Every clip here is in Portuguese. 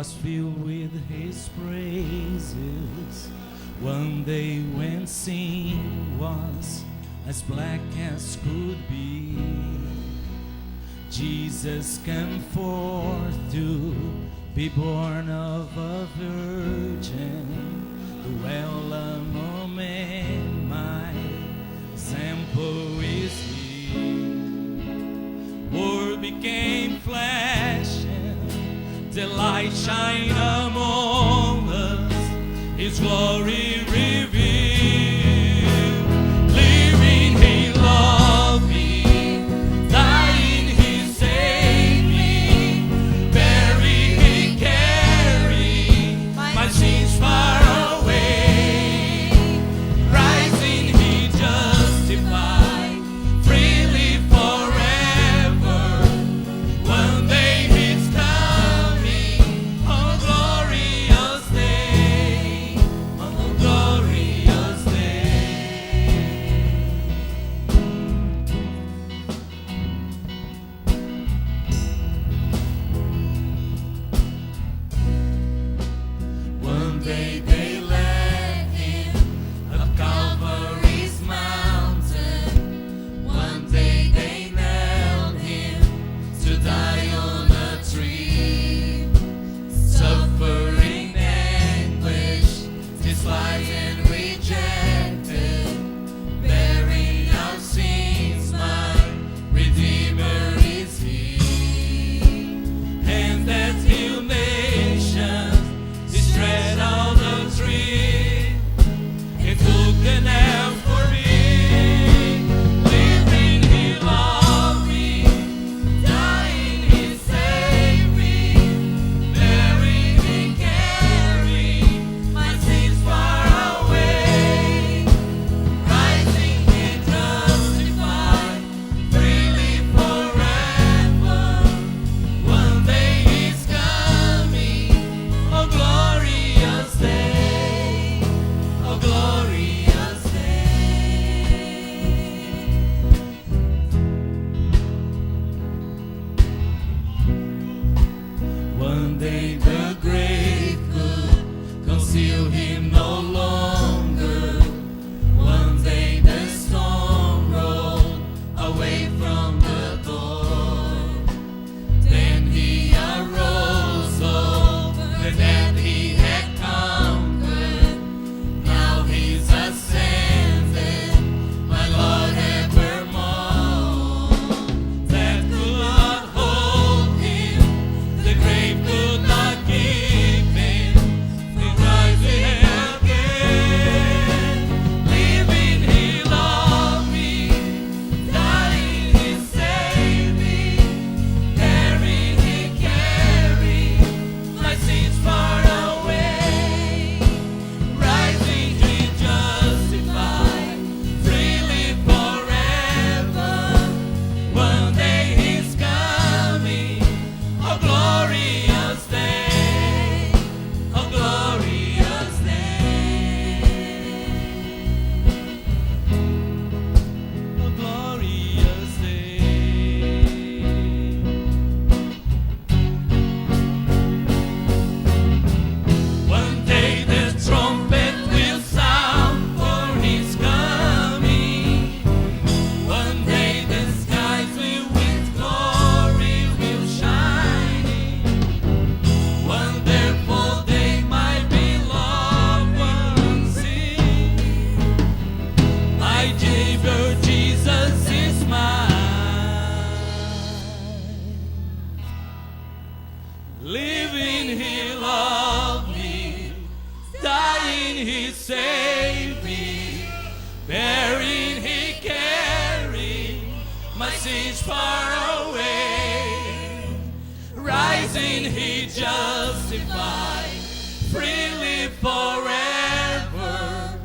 was filled with his praises. One day when sin was as black as could be, Jesus came forth to be born of a virgin, dwell among men. My example is he. Word became flesh, and the light shine among us, his glory revealed. Living he loved me, dying he saved me, buried he carried my sins far away, rising he justified, freely forever. One day he's coming, oh glorious day, oh glorious day. One day they led him up Calvary's mountain. One day they nailed him to die on a tree. Suffering anguish, despised and rejected, bearing our sins, my Redeemer is he. And that healed nations, he tread on the tree. He took an L for me. Living he loved me, dying he saved me, buried he carried my sins far away, rising he justified, freely forever. One day he's coming, oh glorious day, oh glorious day. One day the grave could conceal him no longer. One day the storm rolled away from the door. Then he arose over the death he had conquered. Now he's ascended, my Lord evermore. Death could not hold him, the grave could not keep him. He rising again. Living he loved me, dying he saved me, buried he carried my sins far away, rising he justified, freely forever. One day he's coming, oh glorious day, oh glorious day, oh glorious day. One day the trumpet will sound for his coming. One day the skies will with glory will shining. Wonderful day, my beloved ones sing. My Savior Jesus is mine. Living he loved me, dying he saved me, buried he carried my sins far away, rising he justified, freely forever.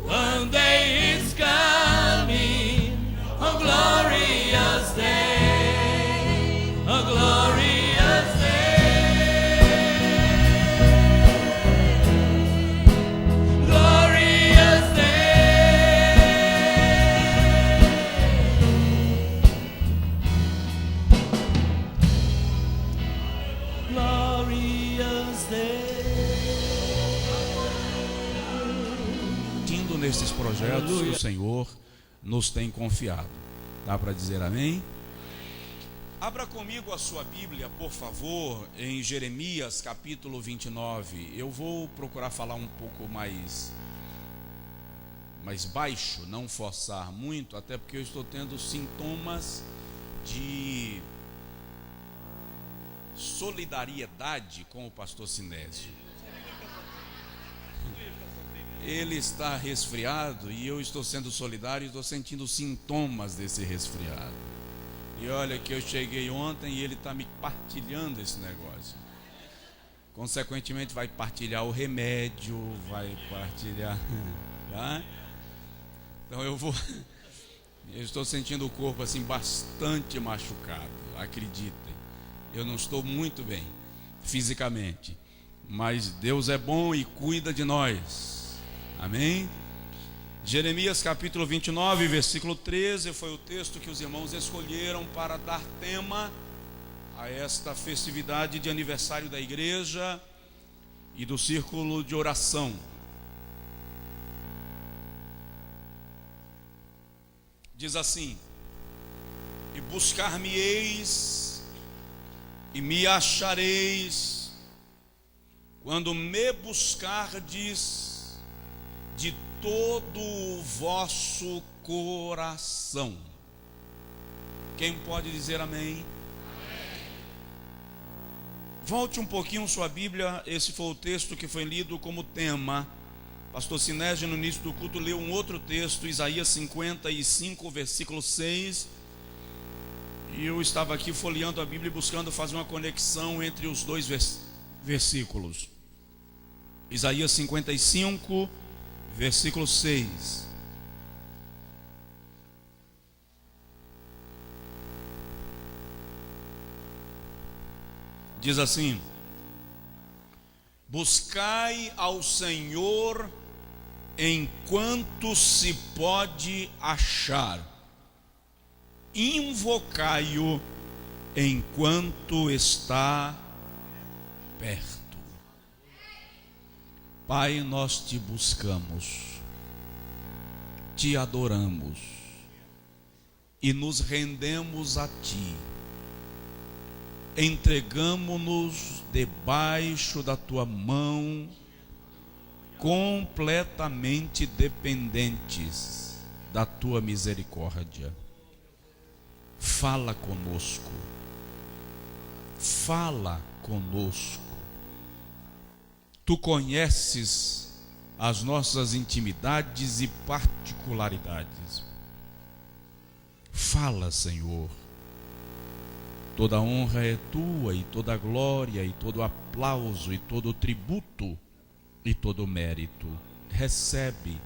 One day he's coming, oh glorious day, oh glorious day. Glorious day. Glorious nesses projetos que o Senhor nos tem confiado. Dá para dizer amém? Abra comigo a sua Bíblia, por favor, em Jeremias capítulo 29. Eu vou procurar falar um pouco mais baixo, não forçar muito, até porque eu estou tendo sintomas de solidariedade com o pastor Sinésio. Ele está resfriado e eu estou sendo solidário e estou sentindo sintomas desse resfriado. E olha que eu cheguei ontem e ele está me partilhando esse negócio. Consequentemente vai partilhar o remédio, vai partilhar, tá? Então eu estou sentindo o corpo assim bastante machucado, acreditem. Eu não estou muito bem fisicamente, mas Deus é bom e cuida de nós. Amém? Jeremias capítulo 29, versículo 13, foi o texto que os irmãos escolheram para dar tema a esta festividade de aniversário da igreja e do círculo de oração. Diz assim: e buscar-me-eis e me achareis, quando me buscardes de todo o vosso coração. Quem pode dizer amém? Volte um pouquinho sua Bíblia. Esse foi o texto que foi lido como tema. Pastor Sinésio, no início do culto, leu um outro texto, Isaías 55, versículo 6. E eu estava aqui folheando a Bíblia e buscando fazer uma conexão entre os dois versículos. Isaías 55, versículo 6. Diz assim: buscai ao Senhor enquanto se pode achar, invocai-o enquanto está perto. Pai, nós te buscamos, te adoramos e nos rendemos a ti. Entregamo-nos debaixo da tua mão, completamente dependentes da tua misericórdia. Fala conosco, fala conosco. Tu conheces as nossas intimidades e particularidades. Fala, Senhor. Toda honra é tua, e toda glória, e todo aplauso, e todo tributo, e todo mérito. Recebe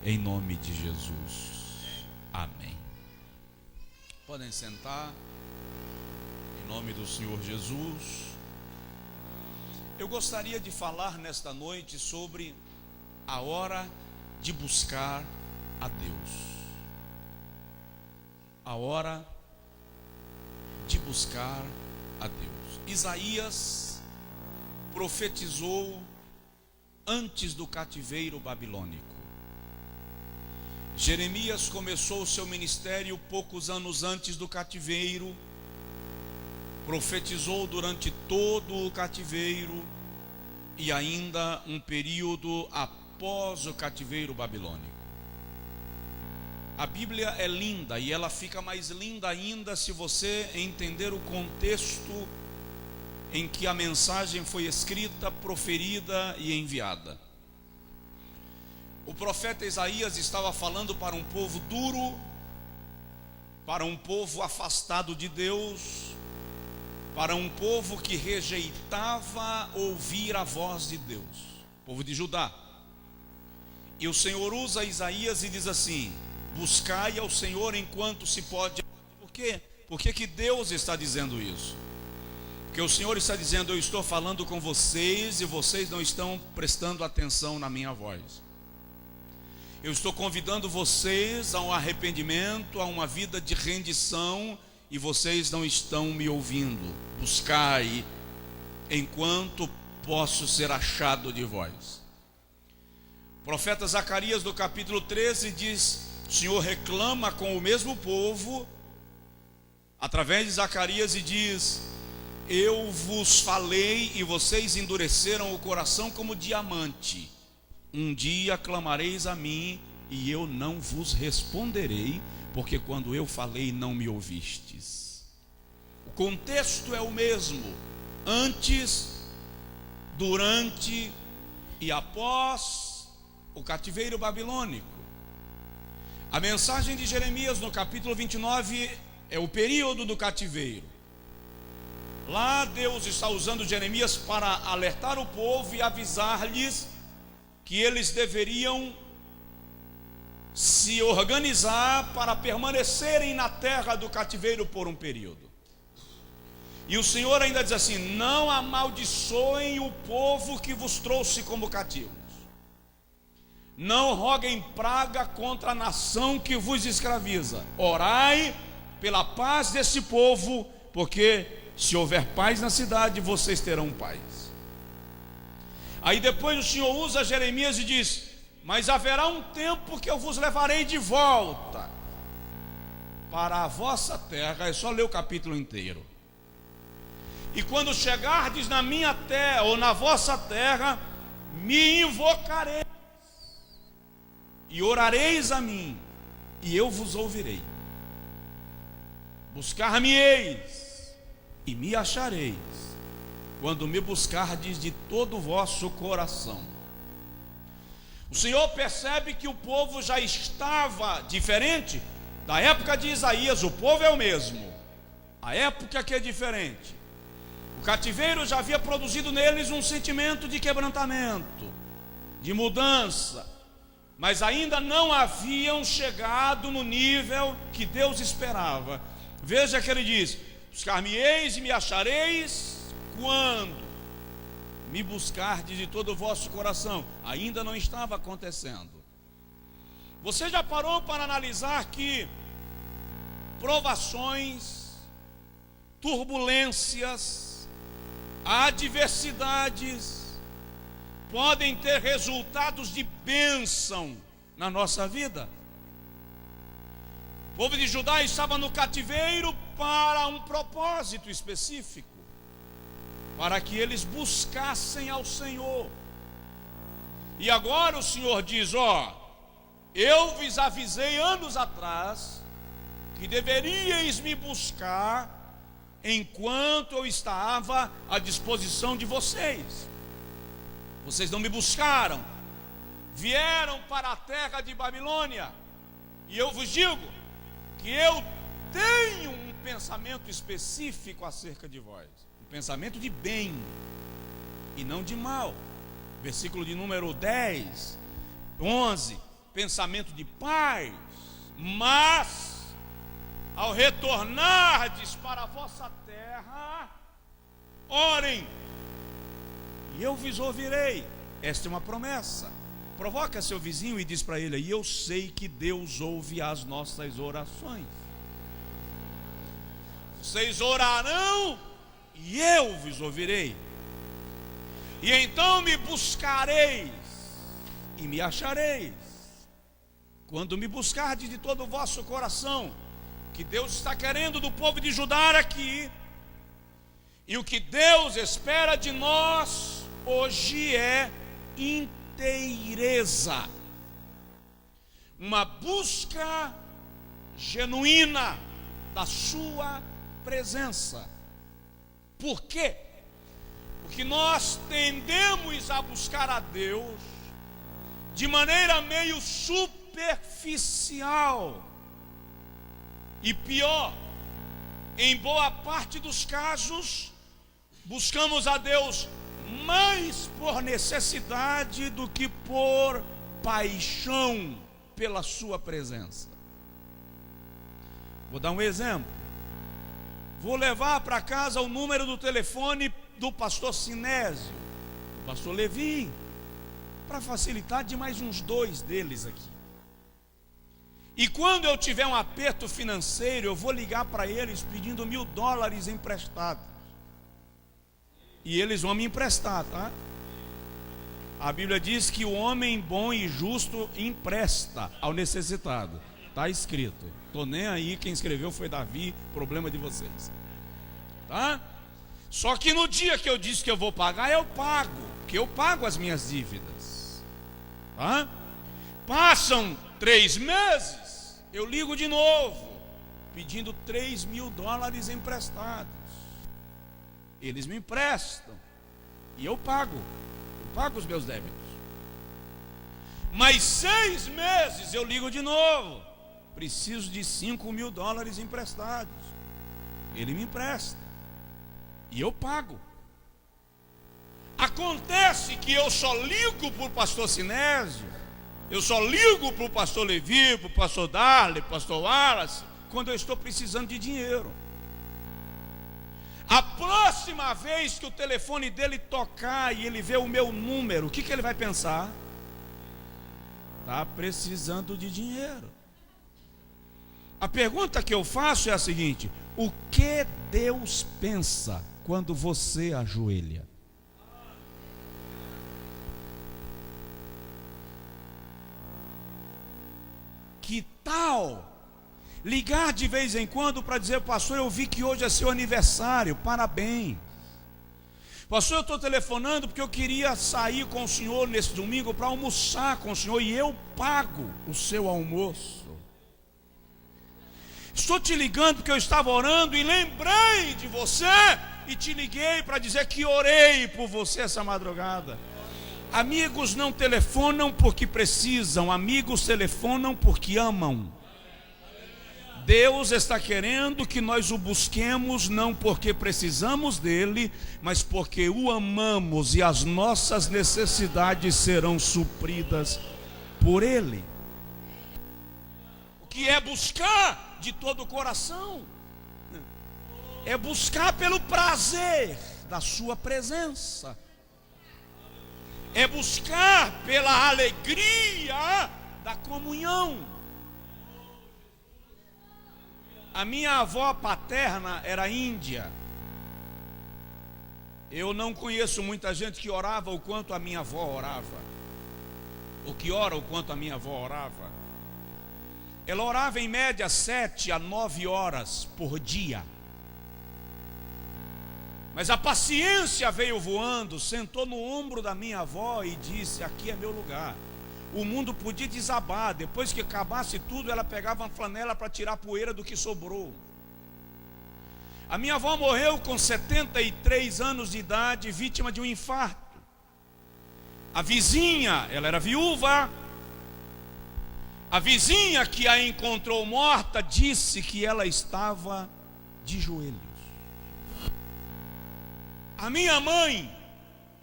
em nome de Jesus. Amém. Podem sentar, em nome do Senhor Jesus. Eu gostaria de falar nesta noite sobre a hora de buscar a Deus. A hora de buscar a Deus. Isaías profetizou antes do cativeiro babilônico. Jeremias começou o seu ministério poucos anos antes do cativeiro, profetizou durante todo o cativeiro e ainda um período após o cativeiro babilônico. A Bíblia é linda e ela fica mais linda ainda se você entender o contexto em que a mensagem foi escrita, proferida e enviada. O profeta Isaías estava falando para um povo duro, para um povo afastado de Deus, para um povo que rejeitava ouvir a voz de Deus, povo de Judá. E o Senhor usa Isaías e diz assim: buscai ao Senhor enquanto se pode. Por quê? Por que Deus está dizendo isso? Porque o Senhor está dizendo: eu estou falando com vocês e vocês não estão prestando atenção na minha voz. Eu estou convidando vocês a um arrependimento, a uma vida de rendição, e vocês não estão me ouvindo. Buscai enquanto posso ser achado de vós. O profeta Zacarias, no capítulo 13, diz: o Senhor reclama com o mesmo povo, através de Zacarias, e diz: eu vos falei e vocês endureceram o coração como diamante. Um dia clamareis a mim e eu não vos responderei, porque quando eu falei não me ouvistes. O contexto é o mesmo: antes, durante e após o cativeiro babilônico. A mensagem de Jeremias no capítulo 29 é o período do cativeiro. Lá Deus está usando Jeremias para alertar o povo e avisar-lhes que eles deveriam se organizar para permanecerem na terra do cativeiro por um período. E o Senhor ainda diz assim: não amaldiçoem o povo que vos trouxe como cativos, não roguem praga contra a nação que vos escraviza, orai pela paz desse povo, porque se houver paz na cidade, vocês terão paz. Aí depois o Senhor usa Jeremias e diz: mas haverá um tempo que eu vos levarei de volta para a vossa terra. É só ler o capítulo inteiro. E quando chegardes na minha terra, ou na vossa terra, me invocareis e orareis a mim, e eu vos ouvirei. Buscar-me-eis e me achareis, quando me buscardes de todo o vosso coração. O Senhor percebe que o povo já estava diferente da época de Isaías. O povo é o mesmo, a época que é diferente. O cativeiro já havia produzido neles um sentimento de quebrantamento, de mudança, mas ainda não haviam chegado no nível que Deus esperava. Veja que ele diz: buscar-me-eis e me achareis quando me buscardes de todo o vosso coração. Ainda não estava acontecendo. Você já parou para analisar que provações, turbulências, adversidades podem ter resultados de bênção na nossa vida? O povo de Judá estava no cativeiro para um propósito específico, para que eles buscassem ao Senhor. E agora o Senhor diz: eu vos avisei anos atrás que deveríeis me buscar enquanto eu estava à disposição de vocês. Vocês não me buscaram, vieram para a terra de Babilônia. E eu vos digo que eu tenho um pensamento específico acerca de vós, um pensamento de bem e não de mal. Versículo de número 10, 11, pensamento de paz. Mas ao retornardes para a vossa terra, orem e eu vos ouvirei. Esta é uma promessa. Provoca seu vizinho e diz para ele: e eu sei que Deus ouve as nossas orações. Vocês orarão e eu vos ouvirei. E então me buscareis e me achareis, quando me buscardes de todo o vosso coração. Que Deus está querendo do povo de Judá aqui, e o que Deus espera de nós hoje é inteireza, uma busca genuína da sua presença. Por quê? Porque nós tendemos a buscar a Deus de maneira meio superficial, e pior, em boa parte dos casos, buscamos a Deus mais por necessidade do que por paixão pela sua presença. Vou dar um exemplo. Vou levar para casa o número do telefone do pastor Sinésio, do pastor Levi, para facilitar, de mais uns 2 deles aqui. E quando eu tiver um aperto financeiro, eu vou ligar para eles pedindo $1.000 emprestados. E eles vão me emprestar, tá? A Bíblia diz que o homem bom e justo empresta ao necessitado. Está escrito. Estou nem aí, quem escreveu foi Davi, problema de vocês. Tá? Só que no dia que eu disse que eu vou pagar, eu pago, porque eu pago as minhas dívidas. Tá? Passam 3 meses, eu ligo de novo, pedindo $3.000 emprestados. Eles me emprestam e eu pago os meus débitos. Mais 6 meses eu ligo de novo, preciso de $5.000 emprestados. Ele me empresta e eu pago. Acontece que eu só ligo para o pastor Sinésio, eu só ligo para o pastor Levi, para o pastor Darley, para o pastor Wallace, quando eu estou precisando de dinheiro. A próxima vez que o telefone dele tocar e ele ver o meu número, o que ele vai pensar? Está precisando de dinheiro. A pergunta que eu faço é a seguinte: o que Deus pensa quando você ajoelha? Que tal ligar de vez em quando para dizer: pastor, eu vi que hoje é seu aniversário, parabéns. Pastor, eu estou telefonando porque eu queria sair com o senhor nesse domingo para almoçar com o senhor e eu pago o seu almoço. Estou te ligando porque eu estava orando e lembrei de você e te liguei para dizer que orei por você essa madrugada. Amigos não telefonam porque precisam, amigos telefonam porque amam. Deus está querendo que nós o busquemos não porque precisamos dele, mas porque o amamos e as nossas necessidades serão supridas por ele. O que é buscar de todo o coração? É buscar pelo prazer da sua presença. É buscar pela alegria da comunhão. A minha avó paterna era índia. Eu não conheço muita gente que orava o quanto a minha avó orava, ou que ora o quanto a minha avó orava. Ela orava em média 7 a 9 horas por dia. Mas a paciência veio voando, sentou no ombro da minha avó e disse: aqui é meu lugar. O mundo podia desabar, depois que acabasse tudo, ela pegava uma flanela para tirar a poeira do que sobrou. A minha avó morreu com 73 anos de idade, vítima de um infarto. A vizinha, ela era viúva, a vizinha que a encontrou morta disse que ela estava de joelhos. A minha mãe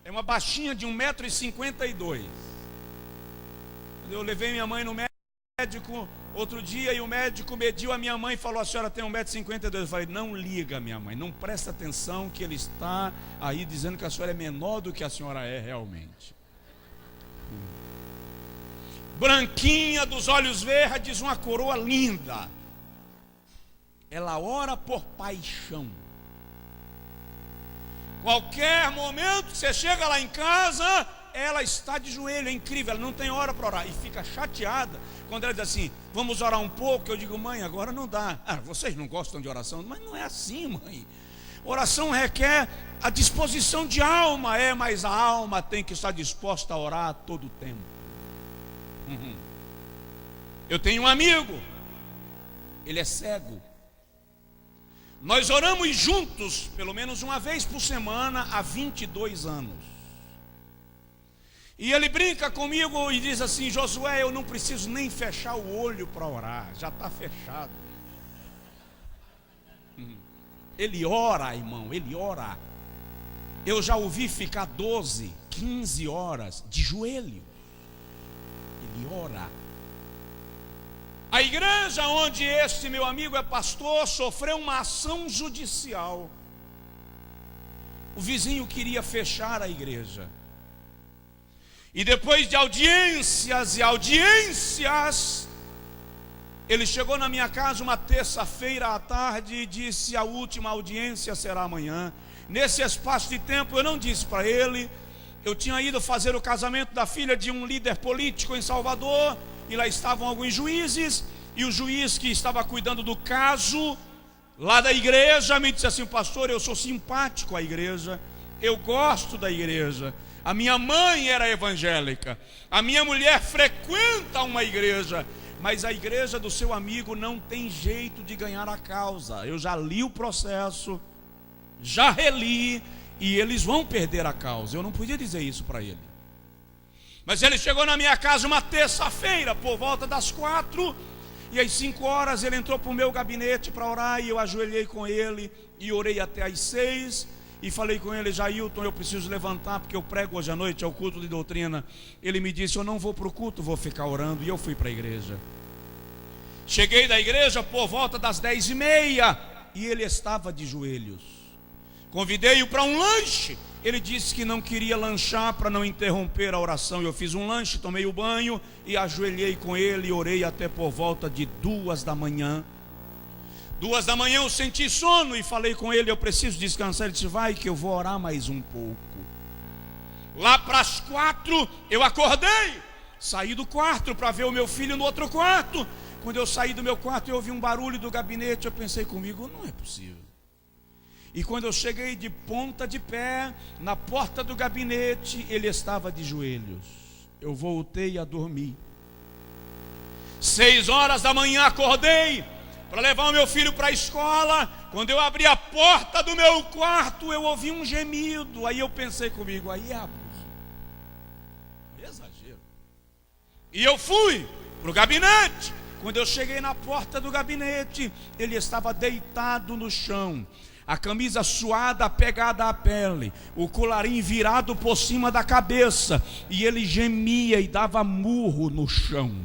é uma baixinha de 1,52 m. Eu levei minha mãe no médico outro dia e o médico mediu a minha mãe e falou: a senhora tem 1,52 m. Eu falei: não liga, minha mãe, não presta atenção que ele está aí dizendo que a senhora é menor do que a senhora é realmente. Branquinha, dos olhos verdes, uma coroa linda. Ela ora por paixão. Qualquer momento que você chega lá em casa, ela está de joelho, é incrível, ela não tem hora para orar. E fica chateada quando ela diz assim: vamos orar um pouco. Eu digo: mãe, agora não dá. Ah, vocês não gostam de oração? Mas não é assim, mãe. Oração requer a disposição de alma, mas a alma tem que estar disposta a orar a todo tempo. Eu tenho um amigo, ele é cego. Nós oramos juntos, pelo menos uma vez por semana, há 22 anos. E ele brinca comigo e diz assim: Josué, eu não preciso nem fechar o olho para orar, já está fechado. Ele ora, irmão, ele ora. Eu já ouvi ficar 12, 15 horas de joelho. Ele ora. A igreja onde este meu amigo é pastor sofreu uma ação judicial. O vizinho queria fechar a igreja. E depois de audiências e audiências, ele chegou na minha casa uma terça-feira à tarde e disse: a última audiência será amanhã. Nesse espaço de tempo eu não disse para ele: eu tinha ido fazer o casamento da filha de um líder político em Salvador, e lá estavam alguns juízes, e o juiz que estava cuidando do caso lá da igreja me disse assim: pastor, eu sou simpático à igreja, eu gosto da igreja, a minha mãe era evangélica, a minha mulher frequenta uma igreja, mas a igreja do seu amigo não tem jeito de ganhar a causa. Eu já li o processo, já reli, e eles vão perder a causa. Eu não podia dizer isso para ele. Mas ele chegou na minha casa uma terça-feira, por volta das 4, e às 5 horas ele entrou para o meu gabinete para orar, e eu ajoelhei com ele, e orei até às 6, e falei com ele: Jailton, eu preciso levantar, porque eu prego hoje à noite, é o culto de doutrina. Ele me disse: eu não vou para o culto, vou ficar orando, e eu fui para a igreja. Cheguei da igreja por volta das 10h30, e ele estava de joelhos. Convidei-o para um lanche, ele disse que não queria lanchar para não interromper a oração. Eu fiz um lanche, tomei o banho e ajoelhei com ele e orei até por volta de 2h. 2h eu senti sono e falei com ele: eu preciso descansar. Ele disse: vai que eu vou orar mais um pouco. Lá para as 4 eu acordei, saí do quarto para ver o meu filho no outro quarto. Quando eu saí do meu quarto, eu ouvi um barulho do gabinete. Eu pensei comigo: não é possível. E quando eu cheguei de ponta de pé na porta do gabinete, ele estava de joelhos. Eu voltei a dormir. 6h acordei para levar o meu filho para a escola. Quando eu abri a porta do meu quarto, eu ouvi um gemido. Aí eu pensei comigo: aí é abuso, exagero. E eu fui para o gabinete. Quando eu cheguei na porta do gabinete, ele estava deitado no chão, a camisa suada pegada à pele, o colarinho virado por cima da cabeça, e ele gemia e dava murro no chão.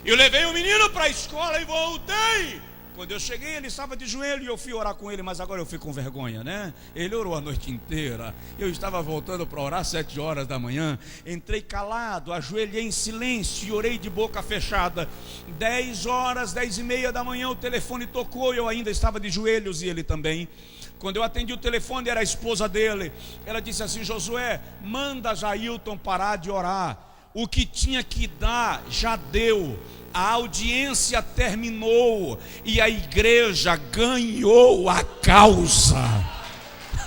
Eu levei o menino para a escola e voltei. Quando eu cheguei, ele estava de joelho e eu fui orar com ele, mas agora eu fui com vergonha, né? Ele orou a noite inteira. Eu estava voltando para orar 7h. Entrei calado, ajoelhei em silêncio e orei de boca fechada. 10h, 10h30, o telefone tocou e eu ainda estava de joelhos, e ele também. Quando eu atendi o telefone, era a esposa dele. Ela disse assim: Josué, manda Jailton parar de orar. O que tinha que dar já deu. A audiência terminou e a igreja ganhou a causa.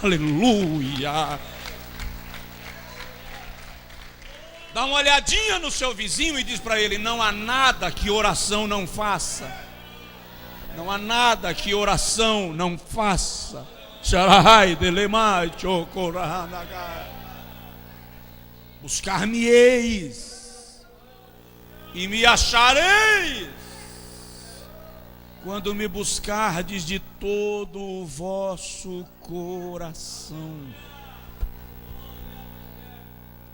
Aleluia. Dá uma olhadinha no seu vizinho e diz para ele: não há nada que oração não faça. Não há nada que oração não faça. Buscar-me-eis e me achareis, quando me buscardes de todo o vosso coração.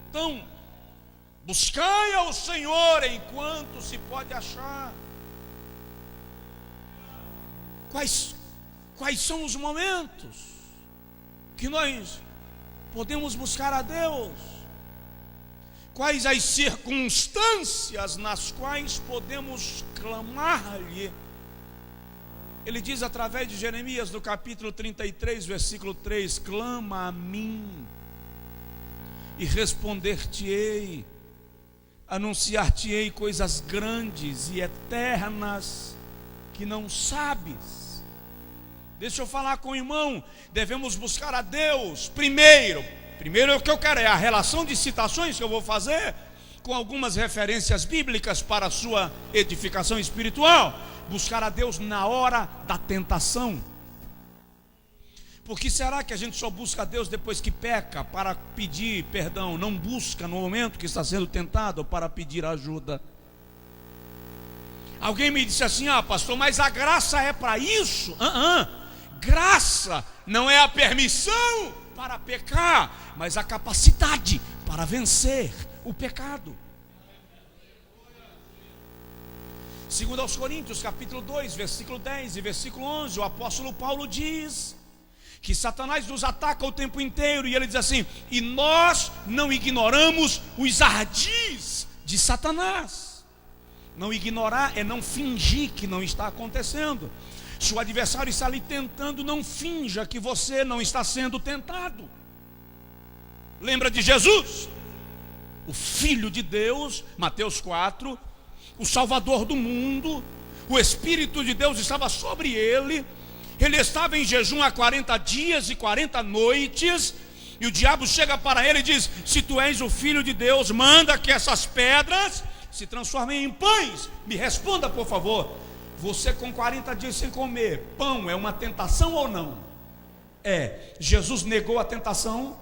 Então, buscai ao Senhor enquanto se pode achar. Quais são os momentos que nós podemos buscar a Deus? Quais as circunstâncias nas quais podemos clamar-lhe? Ele diz através de Jeremias, no capítulo 33, versículo 3: clama a mim e responder-te-ei, anunciar-te-ei coisas grandes e eternas que não sabes. Deixa eu falar com o irmão. Devemos buscar a Deus primeiro o que eu quero é a relação de citações que eu vou fazer com algumas referências bíblicas para a sua edificação espiritual. Buscar a Deus na hora da tentação. Porque será que a gente só busca a Deus depois que peca para pedir perdão? Não busca no momento que está sendo tentado para pedir ajuda? Alguém me disse assim: pastor, mas a graça é para isso? Graça não é a permissão para pecar, mas a capacidade para vencer o pecado. 2 aos Coríntios, capítulo 2, versículo 10 e versículo 11, o apóstolo Paulo diz que Satanás nos ataca o tempo inteiro, e ele diz assim: e nós não ignoramos os ardis de Satanás. Não ignorar é não fingir que não está acontecendo. Se o adversário está lhe tentando, não finja que você não está sendo tentado. Lembra de Jesus? O Filho de Deus, Mateus 4, o Salvador do mundo, o Espírito de Deus estava sobre ele, ele estava em jejum há 40 dias e 40 noites, e o diabo chega para ele e diz: se tu és o Filho de Deus, manda que essas pedras se transformem em pães. Me responda, por favor, você com 40 dias sem comer, pão é uma tentação ou não? É. Jesus negou a tentação?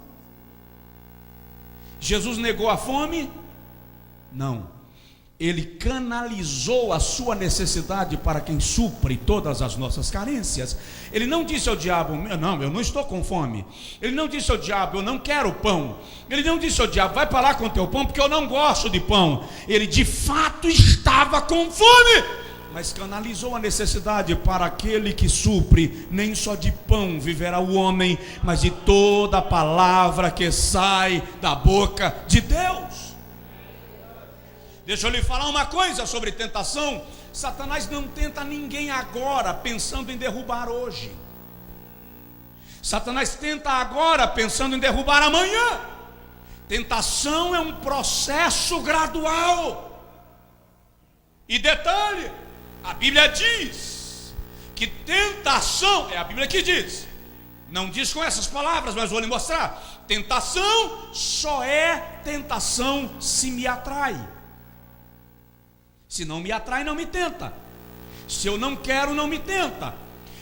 Jesus negou a fome? Não. Ele canalizou a sua necessidade para quem supre todas as nossas carências. Ele não disse ao diabo: não, eu não estou com fome. Ele não disse ao diabo: eu não quero pão. Ele não disse ao diabo: vai para lá com teu pão, porque eu não gosto de pão. Ele de fato estava com fome, mas canalizou a necessidade para aquele que supre. Nem só de pão viverá o homem, mas de toda a palavra que sai da boca de Deus. Deixa eu lhe falar uma coisa sobre tentação. Satanás não tenta ninguém agora pensando em derrubar hoje. Satanás tenta agora pensando em derrubar amanhã. Tentação é um processo gradual. E detalhe, a Bíblia diz que tentação, é a Bíblia que diz, não diz com essas palavras, mas vou lhe mostrar. Tentação só é tentação se me atrai. Se não me atrai, não me tenta. Se eu não quero, não me tenta.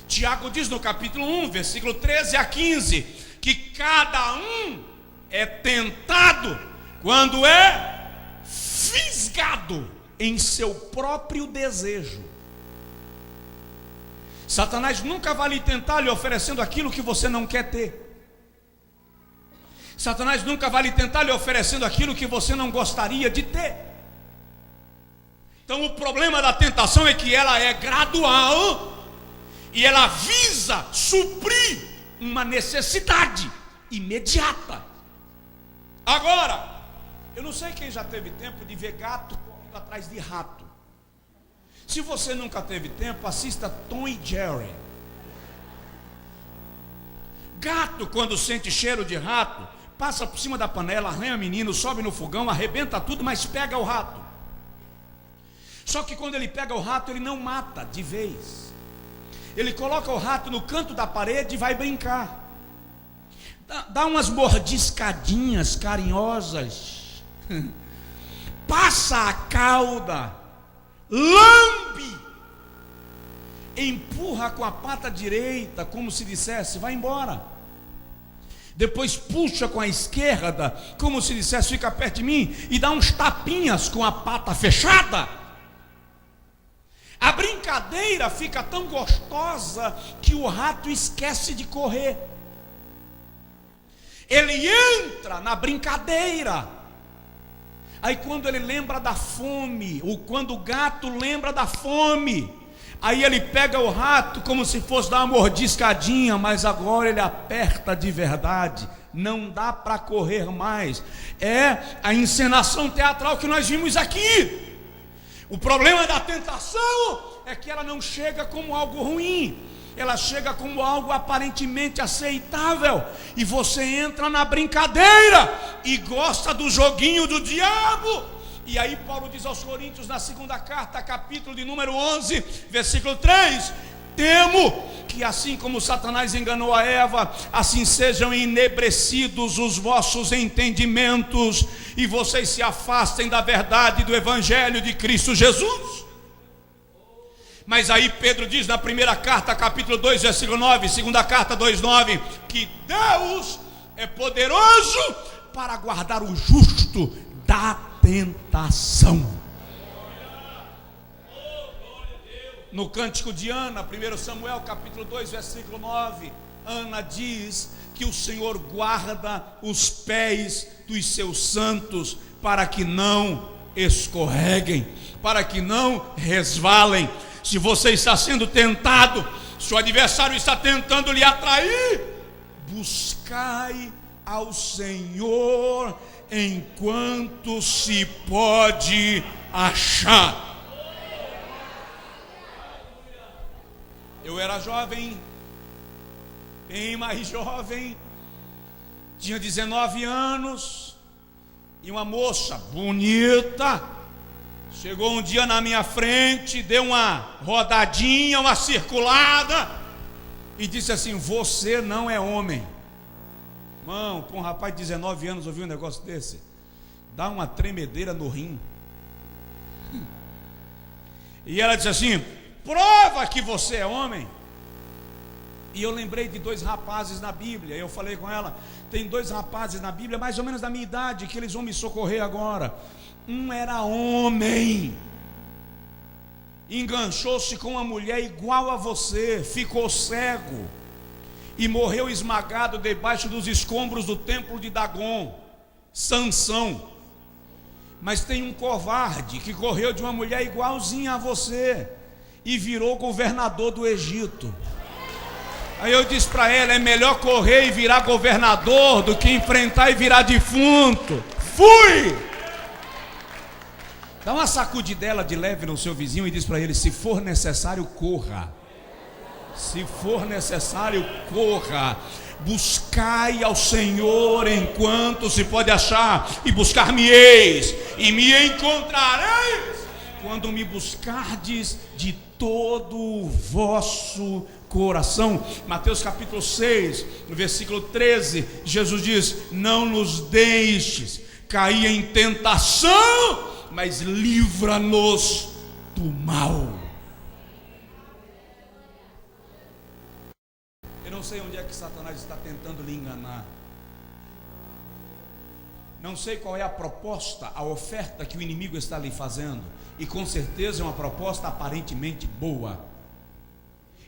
Tiago diz no capítulo 1, versículo 13 a 15, que cada um é tentado quando é fisgado em seu próprio desejo. Satanás nunca vai lhe tentar lhe oferecendo aquilo que você não quer ter. Satanás nunca vai lhe tentar lhe oferecendo aquilo que você não gostaria de ter. Então o problema da tentação é que ela é gradual e ela visa suprir uma necessidade imediata. Agora, eu não sei quem já teve tempo de ver gato correndo atrás de rato. Se você nunca teve tempo, assista Tom e Jerry. Gato, quando sente cheiro de rato, passa por cima da panela, arranha o menino, sobe no fogão, arrebenta tudo, mas pega o rato. Só que quando ele pega o rato, ele não mata de vez. Ele coloca o rato no canto da parede e vai brincar. Dá umas mordiscadinhas carinhosas. Passa a cauda, lambe, empurra com a pata direita, como se dissesse: vai embora. Depois puxa com a esquerda, como se dissesse: fica perto de mim, e dá uns tapinhas com a pata fechada. A brincadeira fica tão gostosa que o rato esquece de correr. Ele entra na brincadeira. Aí quando ele lembra da fome, ou quando o gato lembra da fome, aí ele pega o rato como se fosse dar uma mordiscadinha, mas agora ele aperta de verdade. Não dá para correr mais. É a encenação teatral que nós vimos aqui. O problema da tentação é que ela não chega como algo ruim, ela chega como algo aparentemente aceitável, e você entra na brincadeira e gosta do joguinho do diabo. E aí Paulo diz aos Coríntios na segunda carta, capítulo de número 11, versículo 3: temo que assim como Satanás enganou a Eva, assim sejam enebrecidos os vossos entendimentos, e vocês se afastem da verdade do Evangelho de Cristo Jesus. Mas aí Pedro diz na primeira carta, capítulo 2, versículo 9, segunda carta 2:9, que Deus é poderoso para guardar o justo da tentação. No cântico de Ana, 1 Samuel capítulo 2, versículo 9, Ana diz que o Senhor guarda os pés dos seus santos para que não escorreguem, para que não resvalem. Se você está sendo tentado, se o adversário está tentando lhe atrair, buscai ao Senhor enquanto se pode achar. Eu era jovem, bem mais jovem, tinha 19 anos, e uma moça bonita chegou um dia na minha frente, deu uma rodadinha, uma circulada, e disse assim: você não é homem. Irmão, para um rapaz de 19 anos ouvir um negócio desse, dá uma tremedeira no rim. E ela disse assim: prova que você é homem. E eu lembrei de 2 rapazes na Bíblia. Eu falei com ela: tem 2 rapazes na Bíblia, mais ou menos da minha idade, que eles vão me socorrer agora. Um era homem, enganchou-se com uma mulher igual a você, ficou cego e morreu esmagado debaixo dos escombros do templo de Dagon, Sansão. Mas tem um covarde que correu de uma mulher igualzinha a você e virou governador do Egito. Aí eu disse para ela: é melhor correr e virar governador do que enfrentar e virar defunto. Fui! Dá uma sacudidela de leve no seu vizinho e diz para ele: se for necessário, corra. Se for necessário, corra. Buscai ao Senhor enquanto se pode achar, e buscar-me-eis, e me encontrareis, quando me buscardes de todo o vosso coração. Mateus capítulo 6, no versículo 13, Jesus diz: não nos deixes cair em tentação, mas livra-nos do mal. Eu não sei onde é que Satanás está tentando lhe enganar. Não sei qual é a proposta, a oferta que o inimigo está lhe fazendo. E com certeza é uma proposta aparentemente boa.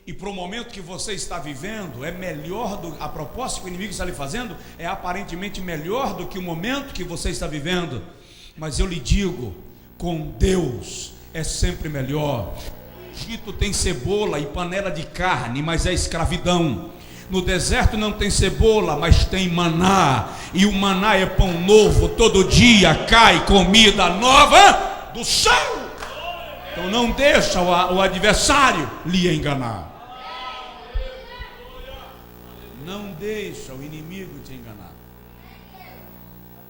E para o momento que você está vivendo, é melhor a proposta que o inimigo está lhe fazendo é aparentemente melhor do que o momento que você está vivendo. Mas eu lhe digo, com Deus é sempre melhor. No Egito tem cebola e panela de carne, mas é escravidão. No deserto não tem cebola, mas tem maná, e o maná é pão novo, todo dia cai comida nova do céu. Então não deixa o adversário lhe enganar. Não deixa o inimigo te enganar.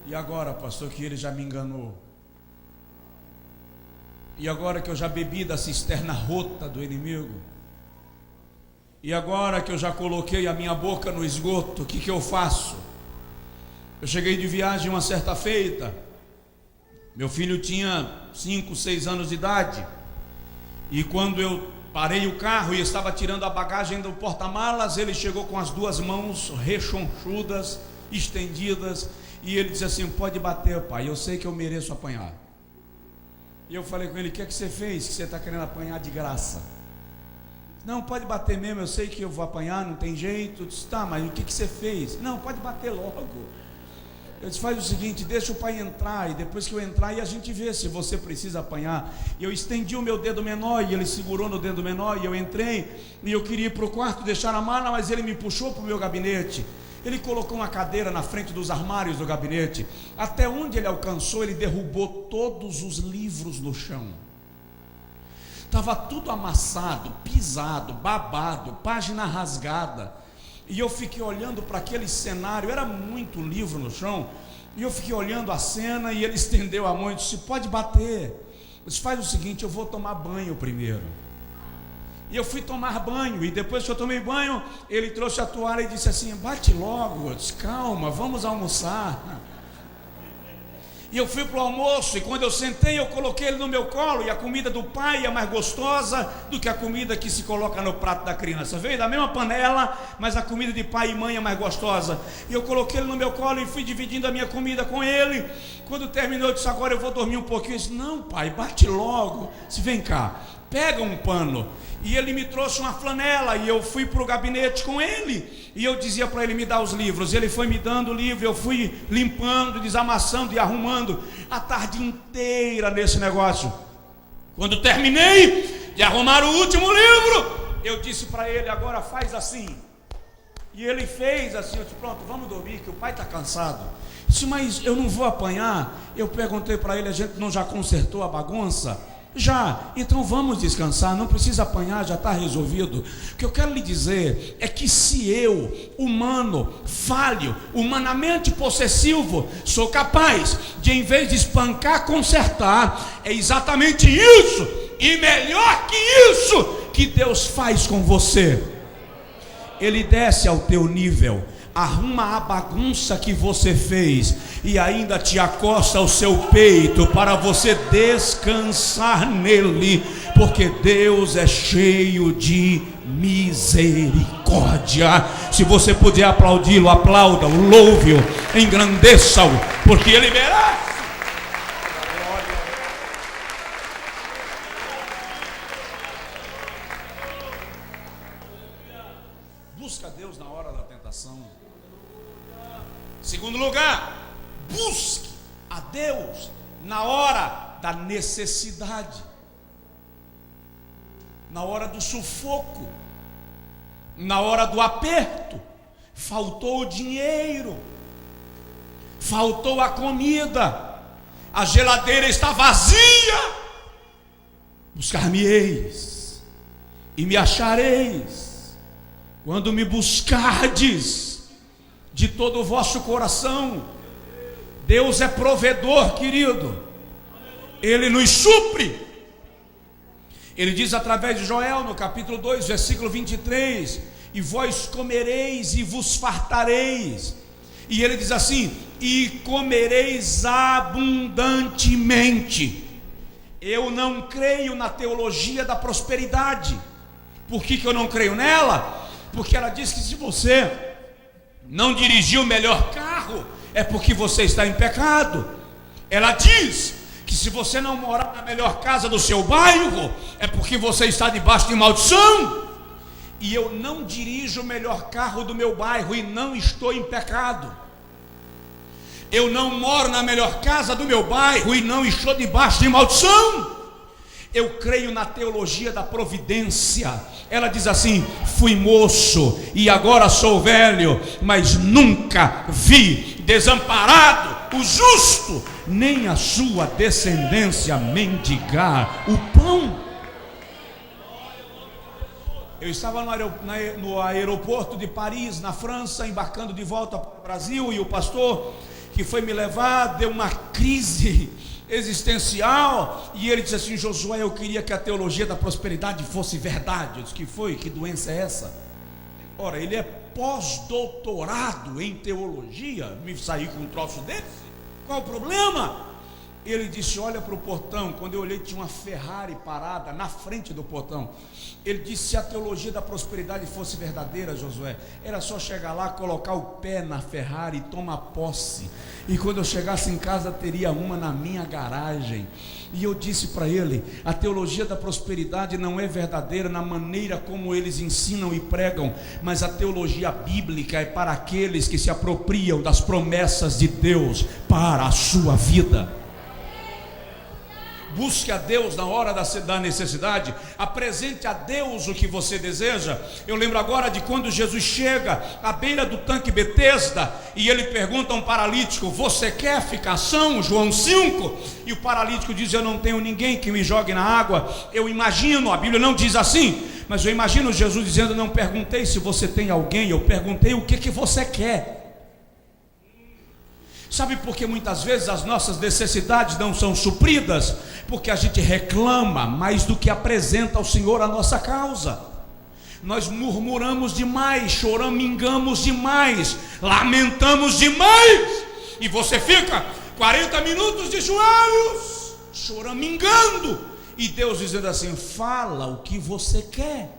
E agora, pastor, que ele já me enganou? E agora que eu já bebi da cisterna rota do inimigo? E agora que eu já coloquei a minha boca no esgoto, o que eu faço? Eu cheguei de viagem uma certa feita. Meu filho tinha 5, 6 anos de idade. E quando eu parei o carro e estava tirando a bagagem do porta-malas, ele chegou com as 2 mãos rechonchudas, estendidas, e ele disse assim: pode bater, pai, eu sei que eu mereço apanhar. E eu falei com ele: o que é que você fez que você está querendo apanhar de graça? Não, pode bater mesmo, eu sei que eu vou apanhar, não tem jeito. Eu disse: tá, mas o que você fez? Não, pode bater logo. Eu disse: faz o seguinte, deixa o pai entrar, e depois que eu entrar, e a gente vê se você precisa apanhar. E eu estendi o meu dedo menor, e ele segurou no dedo menor, e eu entrei, e eu queria ir para o quarto, deixar a mala, mas ele me puxou para o meu gabinete. Ele colocou uma cadeira na frente dos armários do gabinete. Até onde ele alcançou, ele derrubou todos os livros no chão. Estava tudo amassado, pisado, babado, página rasgada. E eu fiquei olhando para aquele cenário, era muito livro no chão. E eu fiquei olhando a cena, e ele estendeu a mão e disse: pode bater. Eu disse: faz o seguinte, eu vou tomar banho primeiro. E eu fui tomar banho, e depois que eu tomei banho, ele trouxe a toalha e disse assim: bate logo. Eu disse: calma, vamos almoçar. E eu fui para o almoço, e quando eu sentei, eu coloquei ele no meu colo, e a comida do pai é mais gostosa do que a comida que se coloca no prato da criança. Veio da mesma panela, mas a comida de pai e mãe é mais gostosa. E eu coloquei ele no meu colo e fui dividindo a minha comida com ele. Quando terminou, eu disse: agora eu vou dormir um pouquinho. Eu disse: não, pai, bate logo. Eu disse: vem cá, pega um pano. E ele me trouxe uma flanela, e eu fui para o gabinete com ele, e eu dizia para ele: me dá os livros. Ele foi me dando o livro, eu fui limpando, desamassando e arrumando a tarde inteira nesse negócio. Quando terminei de arrumar o último livro, eu disse para ele: agora faz assim. E ele fez assim. Eu disse: pronto, vamos dormir, que o pai está cansado. Eu disse: mas eu não vou apanhar. Eu perguntei para ele: a gente não já consertou a bagunça? Já, então vamos descansar, não precisa apanhar, já está resolvido. O que eu quero lhe dizer é que se eu, humano, falho, humanamente possessivo, sou capaz de, em vez de espancar, consertar. É exatamente isso, e melhor que isso, que Deus faz com você. Ele desce ao teu nível, arruma a bagunça que você fez e ainda te acosta ao seu peito para você descansar nele, porque Deus é cheio de misericórdia. Se você puder aplaudi-lo, aplauda-o, louve-o, engrandeça-o, porque ele merece. Busca Deus na hora da tentação. Segundo lugar, busque a Deus na hora da necessidade, na hora do sufoco, na hora do aperto. Faltou o dinheiro, faltou a comida, a geladeira está vazia. Buscar-me-eis e me achareis, quando me buscardes de todo o vosso coração. Deus é provedor, querido. Ele nos supre. Ele diz através de Joel, no capítulo 2, versículo 23: e vós comereis e vos fartareis. E ele diz assim: e comereis abundantemente. Eu não creio na teologia da prosperidade. Por que eu não creio nela? Porque ela diz que se você não dirigir o melhor carro, é porque você está em pecado. Ela diz que se você não morar na melhor casa do seu bairro, é porque você está debaixo de maldição. E eu não dirijo o melhor carro do meu bairro e não estou em pecado. Eu não moro na melhor casa do meu bairro e não estou debaixo de maldição. Eu creio na teologia da providência. Ela diz assim: fui moço e agora sou velho, mas nunca vi desamparado o justo, nem a sua descendência mendigar o pão. Eu estava no aeroporto de Paris, na França, embarcando de volta para o Brasil, e o pastor que foi me levar deu uma crise existencial, e ele disse assim: Josué, eu queria que a teologia da prosperidade fosse verdade. Eu disse: que foi? Que doença é essa? Ora, ele é pós-doutorado em teologia, me sair com um troço desse? Qual o problema? Ele disse: olha para o portão. Quando eu olhei, tinha uma Ferrari parada na frente do portão. Ele disse: se a teologia da prosperidade fosse verdadeira, Josué, era só chegar lá, colocar o pé na Ferrari e tomar posse, e quando eu chegasse em casa teria uma na minha garagem. E eu disse para ele: a teologia da prosperidade não é verdadeira na maneira como eles ensinam e pregam, mas a teologia bíblica é para aqueles que se apropriam das promessas de Deus para a sua vida. Busque a Deus na hora da necessidade. Apresente a Deus o que você deseja. Eu lembro agora de quando Jesus chega à beira do tanque Betesda, e ele pergunta a um paralítico: você quer ficar são? João 5. E o paralítico diz: eu não tenho ninguém que me jogue na água. Eu imagino, a Bíblia não diz assim, mas eu imagino Jesus dizendo: não perguntei se você tem alguém, eu perguntei o que você quer. Sabe por que muitas vezes as nossas necessidades não são supridas? Porque a gente reclama mais do que apresenta ao Senhor a nossa causa. Nós murmuramos demais, choramingamos demais, lamentamos demais, e você fica 40 minutos de joelhos, choramingando, e Deus dizendo assim: fala o que você quer.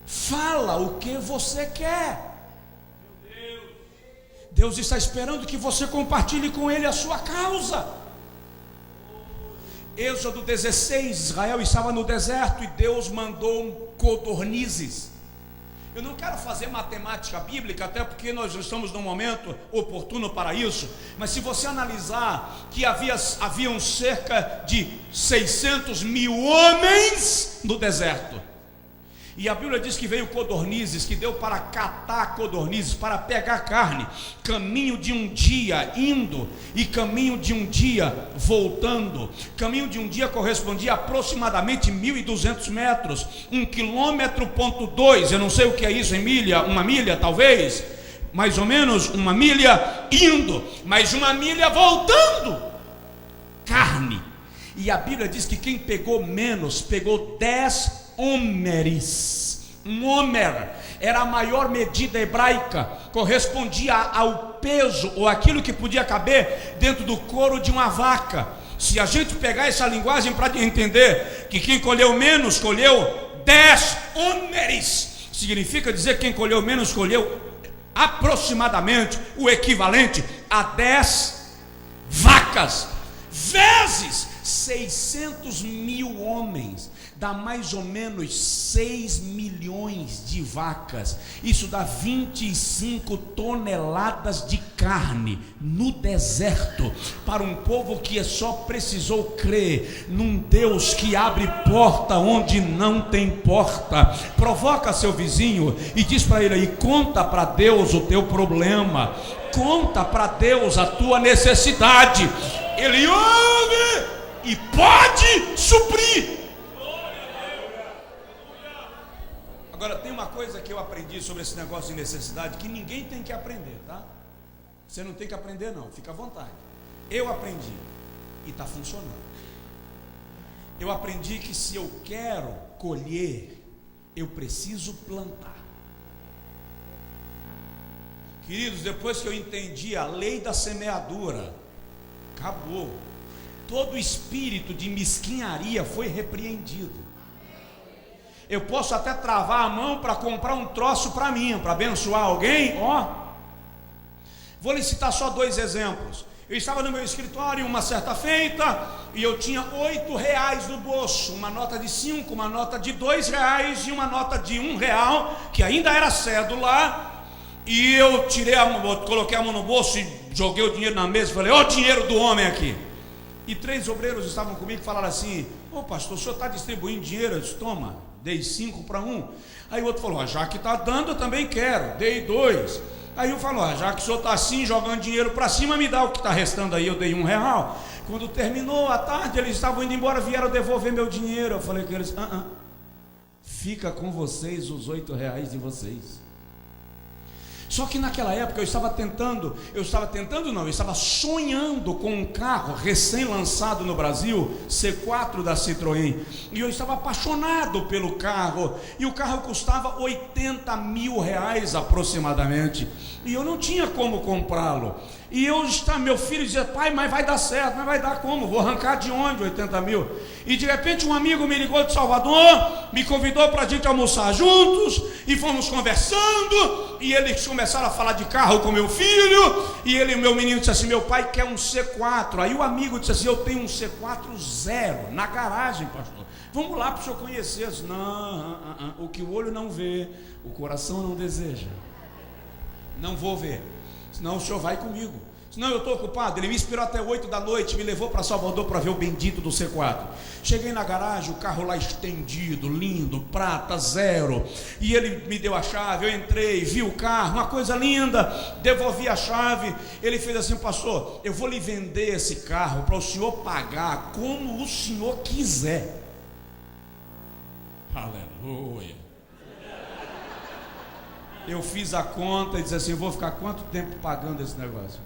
Fala o que você quer. Deus está esperando que você compartilhe com Ele a sua causa. Êxodo 16, Israel estava no deserto e Deus mandou codornizes. Eu não quero fazer matemática bíblica, até porque nós estamos num momento oportuno para isso, mas se você analisar que haviam cerca de 600 mil homens no deserto, E a Bíblia diz que veio codornizes, que deu para catar codornizes, para pegar carne, caminho de um dia indo e caminho de um dia voltando. Caminho de um dia correspondia a aproximadamente 1.200 metros, 1,2 km. Eu não sei o que é isso em milha, uma milha talvez, mais ou menos uma milha indo, mais uma milha voltando, carne. E a Bíblia diz que quem pegou menos, pegou 10 homeres. Um homer era a maior medida hebraica, correspondia ao peso ou aquilo que podia caber dentro do couro de uma vaca. Se a gente pegar essa linguagem para entender que quem colheu menos colheu 10 homeres, significa dizer que quem colheu menos colheu aproximadamente o equivalente a 10 vacas, vezes 600 mil homens, dá mais ou menos 6 milhões de vacas. Isso dá 25 toneladas de carne no deserto, para um povo que só precisou crer num Deus que abre porta onde não tem porta. Provoca seu vizinho e diz para ele aí: conta para Deus o teu problema, conta para Deus a tua necessidade, Ele ouve e pode suprir. Agora, tem uma coisa que eu aprendi sobre esse negócio de necessidade, que ninguém tem que aprender, tá? Você não tem que aprender não, fica à vontade. Eu aprendi e está funcionando. Eu aprendi que se eu quero colher, eu preciso plantar. Queridos, depois que eu entendi a lei da semeadura, acabou. Todo espírito de mesquinharia foi repreendido. Eu posso até travar a mão para comprar um troço para mim, para abençoar alguém, ó. Vou lhe citar só 2 exemplos. Eu estava no meu escritório uma certa feita e eu tinha R$8 no bolso, uma nota de 5, uma nota de R$2 e uma nota de R$1, que ainda era cédula. E eu coloquei a mão no bolso e joguei o dinheiro na mesa e falei: ó, o dinheiro do homem aqui. E 3 obreiros estavam comigo e falaram assim: ô pastor, o senhor está distribuindo dinheiro? Eu disse: toma, dei 5 para um. Aí o outro falou: já que está dando, eu também quero, dei 2. Aí um falou: já que o senhor está assim, jogando dinheiro para cima, me dá o que está restando aí. Eu dei R$1. Quando terminou a tarde, eles estavam indo embora, vieram devolver meu dinheiro. Eu falei com eles: fica com vocês os R$8 de vocês. Só que naquela época eu estava sonhando com um carro recém-lançado no Brasil, C4 da Citroën, e eu estava apaixonado pelo carro, e o carro custava R$80 mil aproximadamente, e eu não tinha como comprá-lo. E meu filho dizia: pai, mas vai dar certo. Mas vai dar como? Vou arrancar de onde 80 mil? E de repente um amigo me ligou de Salvador, me convidou para a gente almoçar juntos, e fomos conversando, e eles começaram a falar de carro com meu filho, e meu menino disse assim: meu pai quer um C4. Aí o amigo disse assim: eu tenho um C4 zero na garagem, pastor, vamos lá para o senhor conhecer. Eu disse: não, o que o olho não vê, o coração não deseja. Não vou ver, senão o senhor vai comigo. Senão eu estou ocupado. Ele me esperou até 8 da noite, me levou para Salvador para ver o bendito do C4. Cheguei na garagem, o carro lá estendido, lindo, prata, zero. E ele me deu a chave, eu entrei, vi o carro, uma coisa linda, devolvi a chave. Ele fez assim: pastor, eu vou lhe vender esse carro para o senhor pagar como o senhor quiser. Aleluia. Eu fiz a conta e disse assim: vou ficar quanto tempo pagando esse negócio?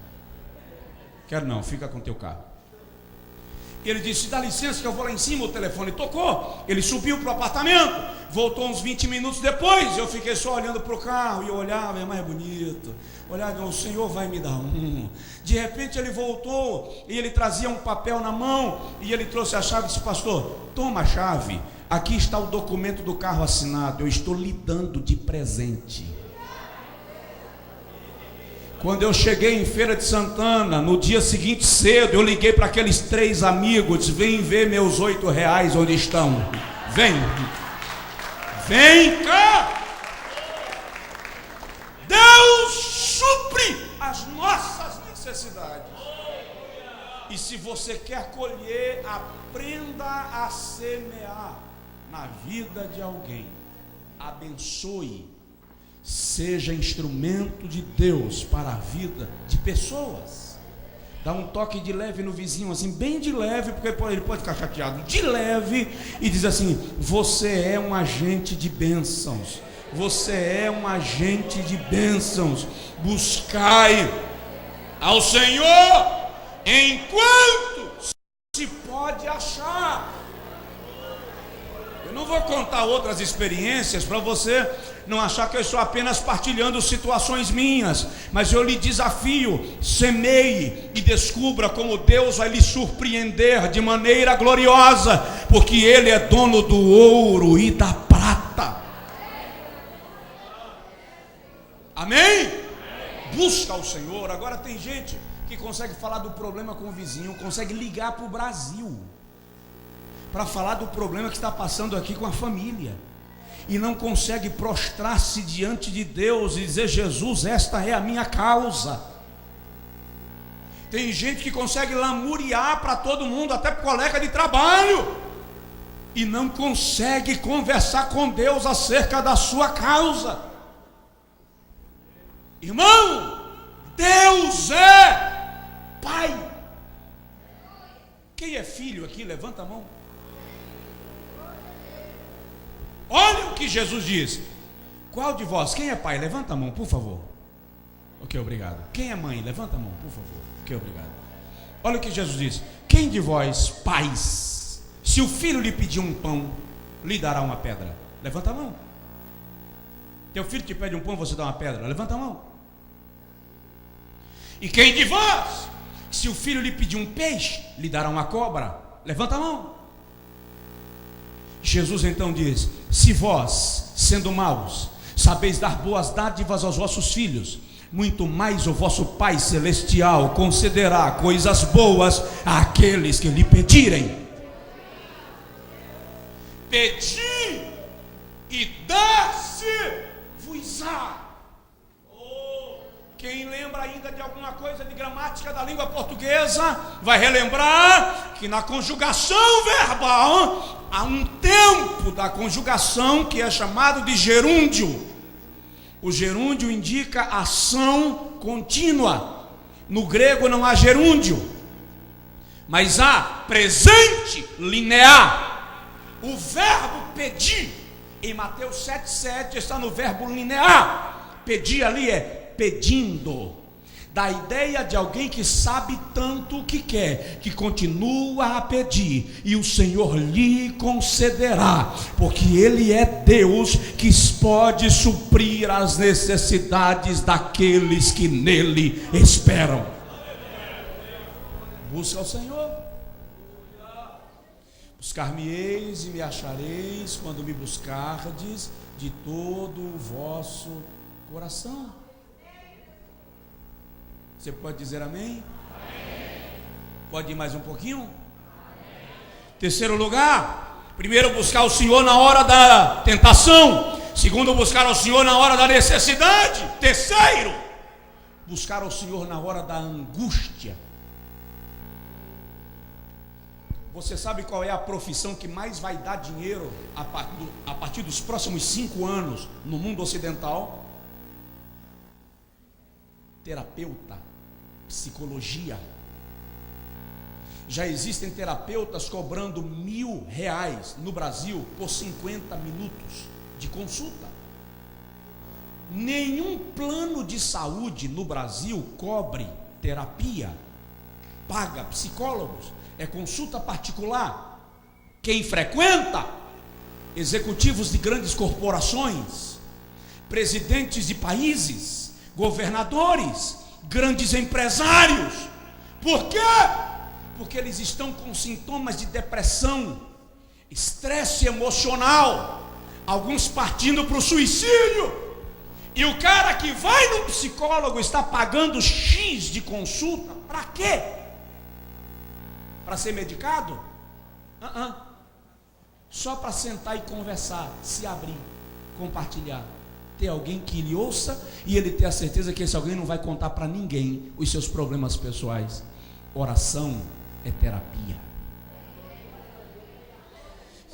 Quero não, fica com teu carro. Ele disse: dá licença que eu vou lá em cima. O telefone tocou, ele subiu para o apartamento, voltou uns 20 minutos depois. Eu fiquei só olhando para o carro, e eu olhava: é mais bonito. Olhava: o senhor vai me dar um. De repente ele voltou, e ele trazia um papel na mão, e ele trouxe a chave e disse: pastor, toma a chave, aqui está o documento do carro assinado, eu estou lhe dando de presente. Quando eu cheguei em Feira de Santana, no dia seguinte cedo, eu liguei para aqueles 3 amigos, disse: vem ver meus R$8 onde estão. Vem cá. Deus supre as nossas necessidades. E se você quer colher, aprenda a semear na vida de alguém. abençoe, seja instrumento de Deus para a vida de pessoas. Dá um toque de leve no vizinho, assim, bem de leve, porque ele pode ficar chateado, de leve, e diz assim: você é um agente de bênçãos, você é um agente de bênçãos. Buscai ao Senhor enquanto se pode achar. Eu não vou contar outras experiências para você não achar que eu estou apenas partilhando situações minhas, mas eu lhe desafio: semeie e descubra como Deus vai lhe surpreender de maneira gloriosa, porque Ele é dono do ouro e da prata. Amém? Busca o Senhor. Agora tem gente que consegue falar do problema com o vizinho, consegue ligar para o Brasil para falar do problema que está passando aqui com a família, e não consegue prostrar-se diante de Deus e dizer: Jesus, esta é a minha causa. Tem gente que consegue lamuriar para todo mundo, até para o colega de trabalho, e não consegue conversar com Deus acerca da sua causa. Irmão, Deus é Pai. Quem é filho aqui? Levanta a mão. Olha o que Jesus diz. Qual de vós? Quem é pai? Levanta a mão, por favor. Ok, obrigado. Quem é mãe? Levanta a mão, por favor. Ok, obrigado. Olha o que Jesus diz: quem de vós, pais, se o filho lhe pedir um pão, lhe dará uma pedra? Levanta a mão. Teu filho te pede um pão, você dá uma pedra? Levanta a mão. E quem de vós, se o filho lhe pedir um peixe, lhe dará uma cobra? Levanta a mão. Jesus então diz: se vós, sendo maus, sabeis dar boas dádivas aos vossos filhos, muito mais o vosso Pai Celestial concederá coisas boas àqueles que lhe pedirem. Pedi e dar-se-vos-á. Quem lembra ainda de alguma coisa de gramática da língua portuguesa, vai relembrar que na conjugação verbal há um tempo da conjugação que é chamado de gerúndio. O gerúndio indica ação contínua. No grego não há gerúndio, mas há presente linear. O verbo pedir em Mateus 7,7 está no verbo linear. Pedir ali é pedindo, dá a ideia de alguém que sabe tanto o que quer, que continua a pedir, e o Senhor lhe concederá, porque Ele é Deus que pode suprir as necessidades daqueles que nele esperam. Busca o Senhor. Buscar-me-eis e me achareis, quando me buscardes de todo o vosso coração. Você pode dizer amém? Amém. Pode ir mais um pouquinho? Amém. Terceiro lugar: primeiro, buscar o Senhor na hora da tentação. Segundo, buscar ao Senhor na hora da necessidade. Terceiro, buscar ao Senhor na hora da angústia. Você sabe qual é a profissão que mais vai dar dinheiro a partir dos próximos 5 anos no mundo ocidental? Terapeuta, psicologia. Já existem terapeutas cobrando R$1.000 no Brasil por 50 minutos de consulta. Nenhum plano de saúde no Brasil cobre terapia, paga psicólogos, é consulta particular. Quem frequenta? Executivos de grandes corporações, presidentes de países, governadores, grandes empresários. Por quê? Porque eles estão com sintomas de depressão, estresse emocional, alguns partindo para o suicídio. E o cara que vai no psicólogo está pagando X de consulta, para quê? Para ser medicado? Só para sentar e conversar, se abrir, compartilhar, ter alguém que lhe ouça e ele ter a certeza que esse alguém não vai contar para ninguém os seus problemas pessoais. Oração é terapia.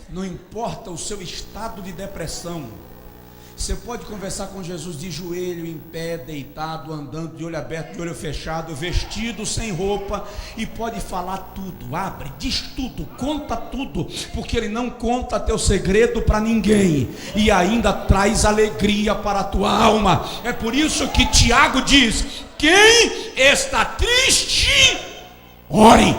Não importa o seu estado de depressão, Você pode conversar com Jesus de joelho, em pé, deitado, andando, de olho aberto, de olho fechado, vestido, sem roupa, e pode falar tudo, abre, diz tudo, conta tudo, porque Ele não conta teu segredo para ninguém, e ainda traz alegria para a tua alma. É por isso que Tiago diz: quem está triste, ore,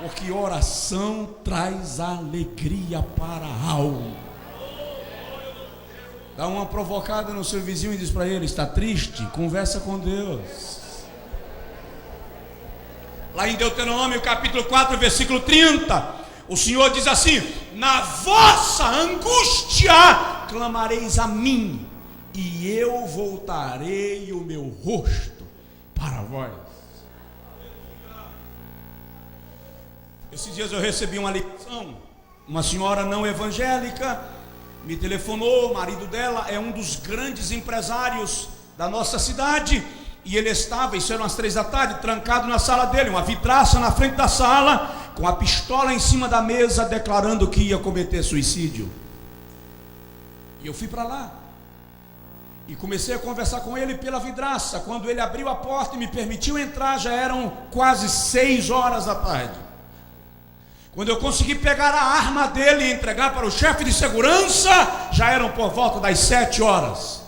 porque oração traz alegria para a alma. Dá uma provocada no seu vizinho e diz para ele: está triste? Conversa com Deus. Lá em Deuteronômio capítulo 4, versículo 30, o Senhor diz assim: na vossa angústia clamareis a mim, e eu voltarei o meu rosto para vós. Esses dias eu recebi uma ligação. Uma senhora não evangélica me telefonou. O marido dela é um dos grandes empresários da nossa cidade, e ele estava, isso eram as 3 da tarde, trancado na sala dele, uma vidraça na frente da sala, com a pistola em cima da mesa, declarando que ia cometer suicídio. E eu fui para lá e comecei a conversar com ele pela vidraça. Quando ele abriu a porta e me permitiu entrar, já eram quase 6 horas da tarde. Quando eu consegui pegar a arma dele e entregar para o chefe de segurança, já eram por volta das 7 horas.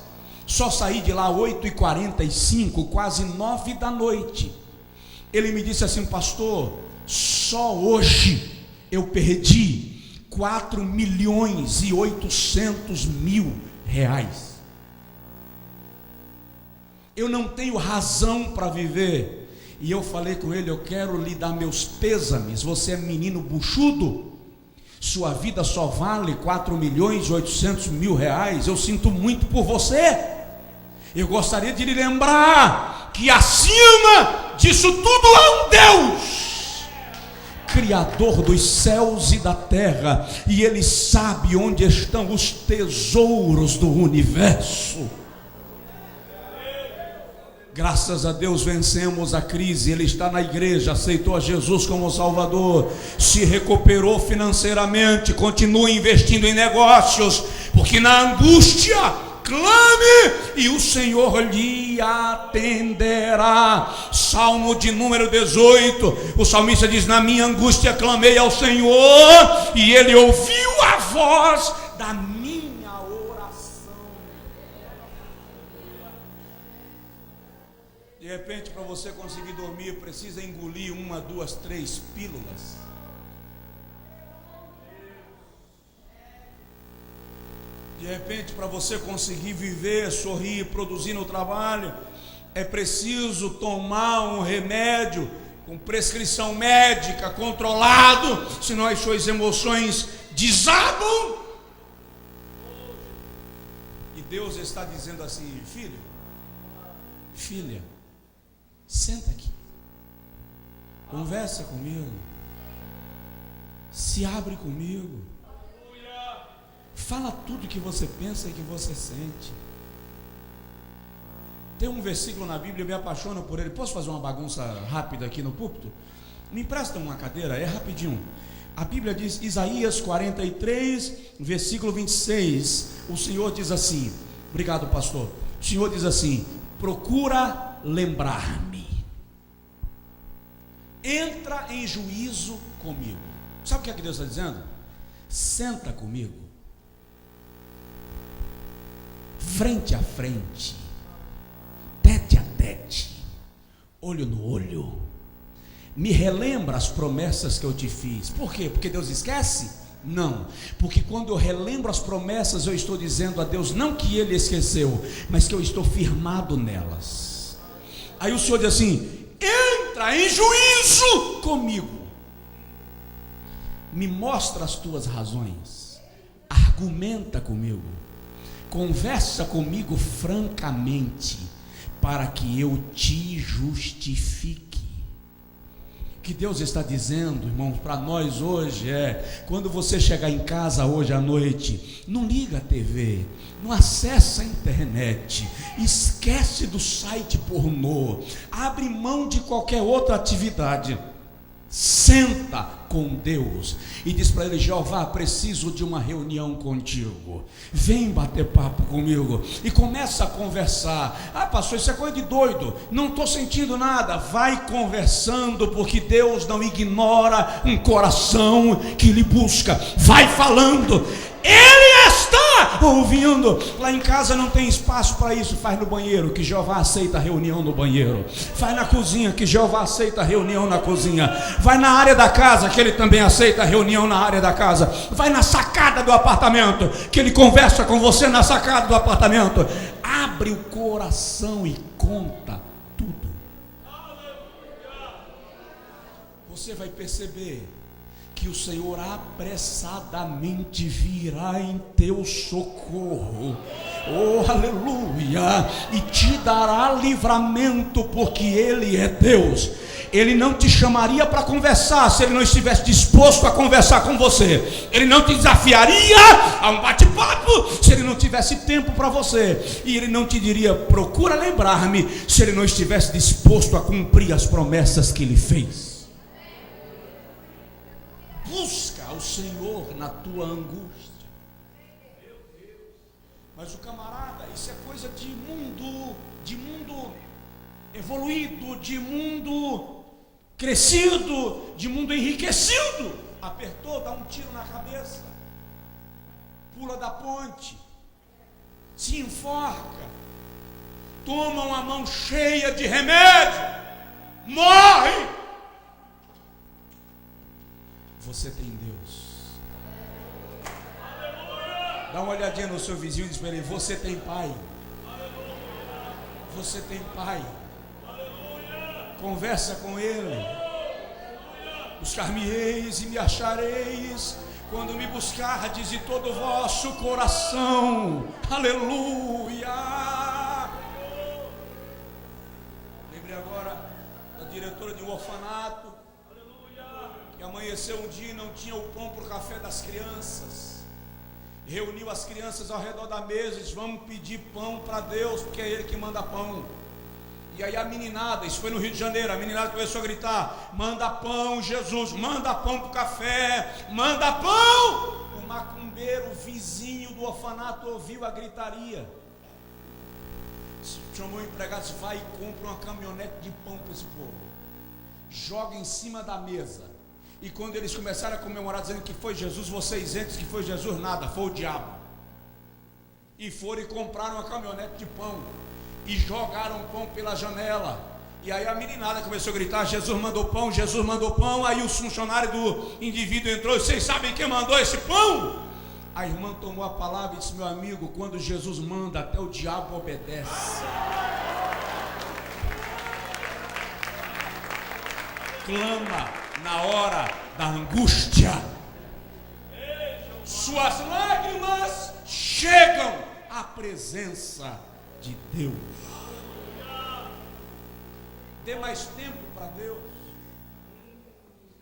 Só saí de lá 8h45, quase 9 da noite. Ele me disse assim: pastor, só hoje eu perdi 4.800.000 reais. Eu não tenho razão para viver. E eu falei com ele: eu quero lhe dar meus pêsames, você é menino buchudo, sua vida só vale 4.800.000 reais, eu sinto muito por você. Eu gostaria de lhe lembrar que acima disso tudo há um Deus, Criador dos céus e da terra, e Ele sabe onde estão os tesouros do universo. Graças a Deus vencemos a crise. Ele está na igreja, aceitou a Jesus como Salvador, se recuperou financeiramente, continua investindo em negócios, porque na angústia clame e o Senhor lhe atenderá. Salmo de número 18, o salmista diz: na minha angústia clamei ao Senhor, e Ele ouviu a voz da minha oração. De repente, para você conseguir dormir, precisa engolir 1, 2, 3 pílulas. De repente, para você conseguir viver, sorrir, produzir no trabalho, é preciso tomar um remédio com prescrição médica, controlado, senão as suas emoções desabam. E Deus está dizendo assim: filho, filha, senta aqui, conversa comigo, se abre comigo, fala tudo que você pensa e que você sente. Tem um versículo na Bíblia, eu me apaixono por ele. Posso fazer uma bagunça rápida aqui no púlpito? Me empresta uma cadeira, é rapidinho. A Bíblia diz, Isaías 43, versículo 26. O Senhor diz assim, obrigado pastor. O Senhor diz assim: procura lembrar-me, entra em juízo comigo. Sabe o que é que Deus está dizendo? Senta comigo, frente a frente, tete a tete, olho no olho, me relembra as promessas que eu te fiz. Por quê? Porque Deus esquece? Não, porque quando eu relembro as promessas, eu estou dizendo a Deus não que Ele esqueceu, mas que eu estou firmado nelas. Aí o Senhor diz assim: entra em juízo comigo, me mostra as tuas razões, argumenta comigo, conversa comigo francamente, para que eu te justifique. O que Deus está dizendo, irmãos, para nós hoje é: quando você chegar em casa hoje à noite, não liga a TV, não acessa a internet, esquece do site pornô, abre mão de qualquer outra atividade. senta com Deus e diz para ele: Jeová, preciso de uma reunião contigo, vem bater papo comigo. E começa a conversar. Ah, pastor, isso é coisa de doido, não estou sentindo nada. Vai conversando, porque Deus não ignora um coração que lhe busca. Vai falando, Ele está ouvindo. Lá em casa não tem espaço para isso. Faz no banheiro, que Jeová aceita a reunião no banheiro. Faz na cozinha, que Jeová aceita a reunião na cozinha. Vai na área da casa, que Ele também aceita a reunião na área da casa. Vai na sacada do apartamento, que Ele conversa com você na sacada do apartamento. Abre o coração e conta tudo. Você vai perceber que o Senhor apressadamente virá em teu socorro, oh aleluia, e te dará livramento, porque Ele é Deus. Ele não te chamaria para conversar se Ele não estivesse disposto a conversar com você. Ele não te desafiaria a um bate-papo se Ele não tivesse tempo para você. E Ele não te diria: procura lembrar-me, se Ele não estivesse disposto a cumprir as promessas que Ele fez. Busca ao Senhor na tua angústia. Mas o camarada, isso é coisa de mundo evoluído, de mundo crescido, de mundo enriquecido. Apertou, dá um tiro na cabeça, pula da ponte, se enforca, toma uma mão cheia de remédio, morre. Você tem Deus. Dá uma olhadinha no seu vizinho e diz para ele: você tem pai. Você tem pai. Conversa com ele. Buscar-me-eis e me achareis, quando me buscardes de todo o vosso coração. Aleluia. Lembrei agora da diretora de um orfanato que amanheceu um dia e não tinha o pão para o café das crianças. Reuniu as crianças ao redor da mesa e disse: vamos pedir pão para Deus, porque é Ele que manda pão. E aí a meninada, isso foi no Rio de Janeiro, a meninada começou a gritar: manda pão, Jesus, manda pão para o café, manda pão. O macumbeiro vizinho do orfanato ouviu a gritaria, chamou o empregado e disse: vai e compra uma caminhonete de pão para esse povo, joga em cima da mesa. E quando eles começaram a comemorar, dizendo que foi Jesus, vocês entram que foi Jesus, nada, foi o diabo. E foram e compraram uma caminhonete de pão e jogaram pão pela janela. E aí a meninada começou a gritar: Jesus mandou pão, Jesus mandou pão. Aí o funcionário do indivíduo entrou e: vocês sabem quem mandou esse pão? A irmã tomou a palavra e disse: meu amigo, quando Jesus manda, até o diabo obedece. Clama na hora da angústia. Suas lágrimas chegam à presença de Deus. Dê mais tempo para Deus.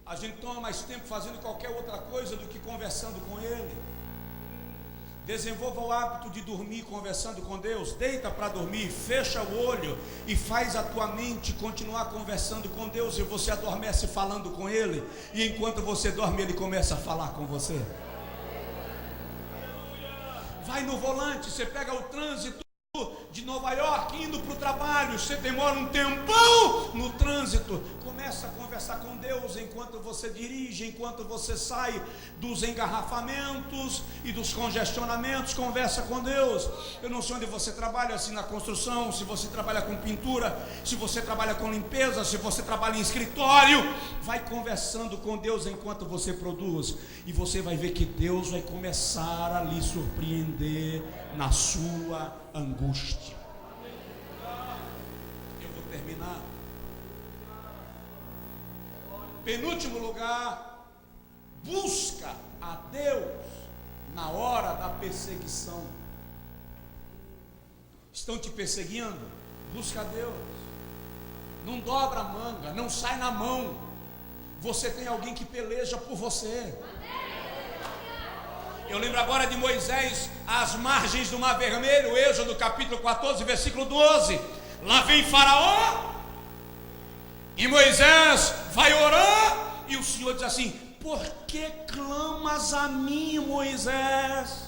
A gente toma mais tempo fazendo qualquer outra coisa do que conversando com Ele. Desenvolva o hábito de dormir conversando com Deus. Deita para dormir, fecha o olho e faz a tua mente continuar conversando com Deus. E você adormece falando com Ele. E enquanto você dorme, Ele começa a falar com você. Vai no volante, você pega o trânsito de Nova York indo para o trabalho, você demora um tempão no trânsito, começa a conversar com Deus enquanto você dirige, enquanto você sai dos engarrafamentos e dos congestionamentos, conversa com Deus. Eu não sei onde você trabalha, se na construção, se você trabalha com pintura, se você trabalha com limpeza, se você trabalha em escritório, vai conversando com Deus enquanto você produz, e você vai ver que Deus vai começar a lhe surpreender na sua angústia. Eu vou terminar. Penúltimo lugar, busca a Deus na hora da perseguição. Estão te perseguindo? Busca a Deus. Não dobra a manga, não sai na mão. Você tem alguém que peleja por você. Eu lembro agora de Moisés às margens do Mar Vermelho, Êxodo capítulo 14, versículo 12. Lá vem Faraó, e Moisés vai orar, diz assim: por que clamas a mim, Moisés?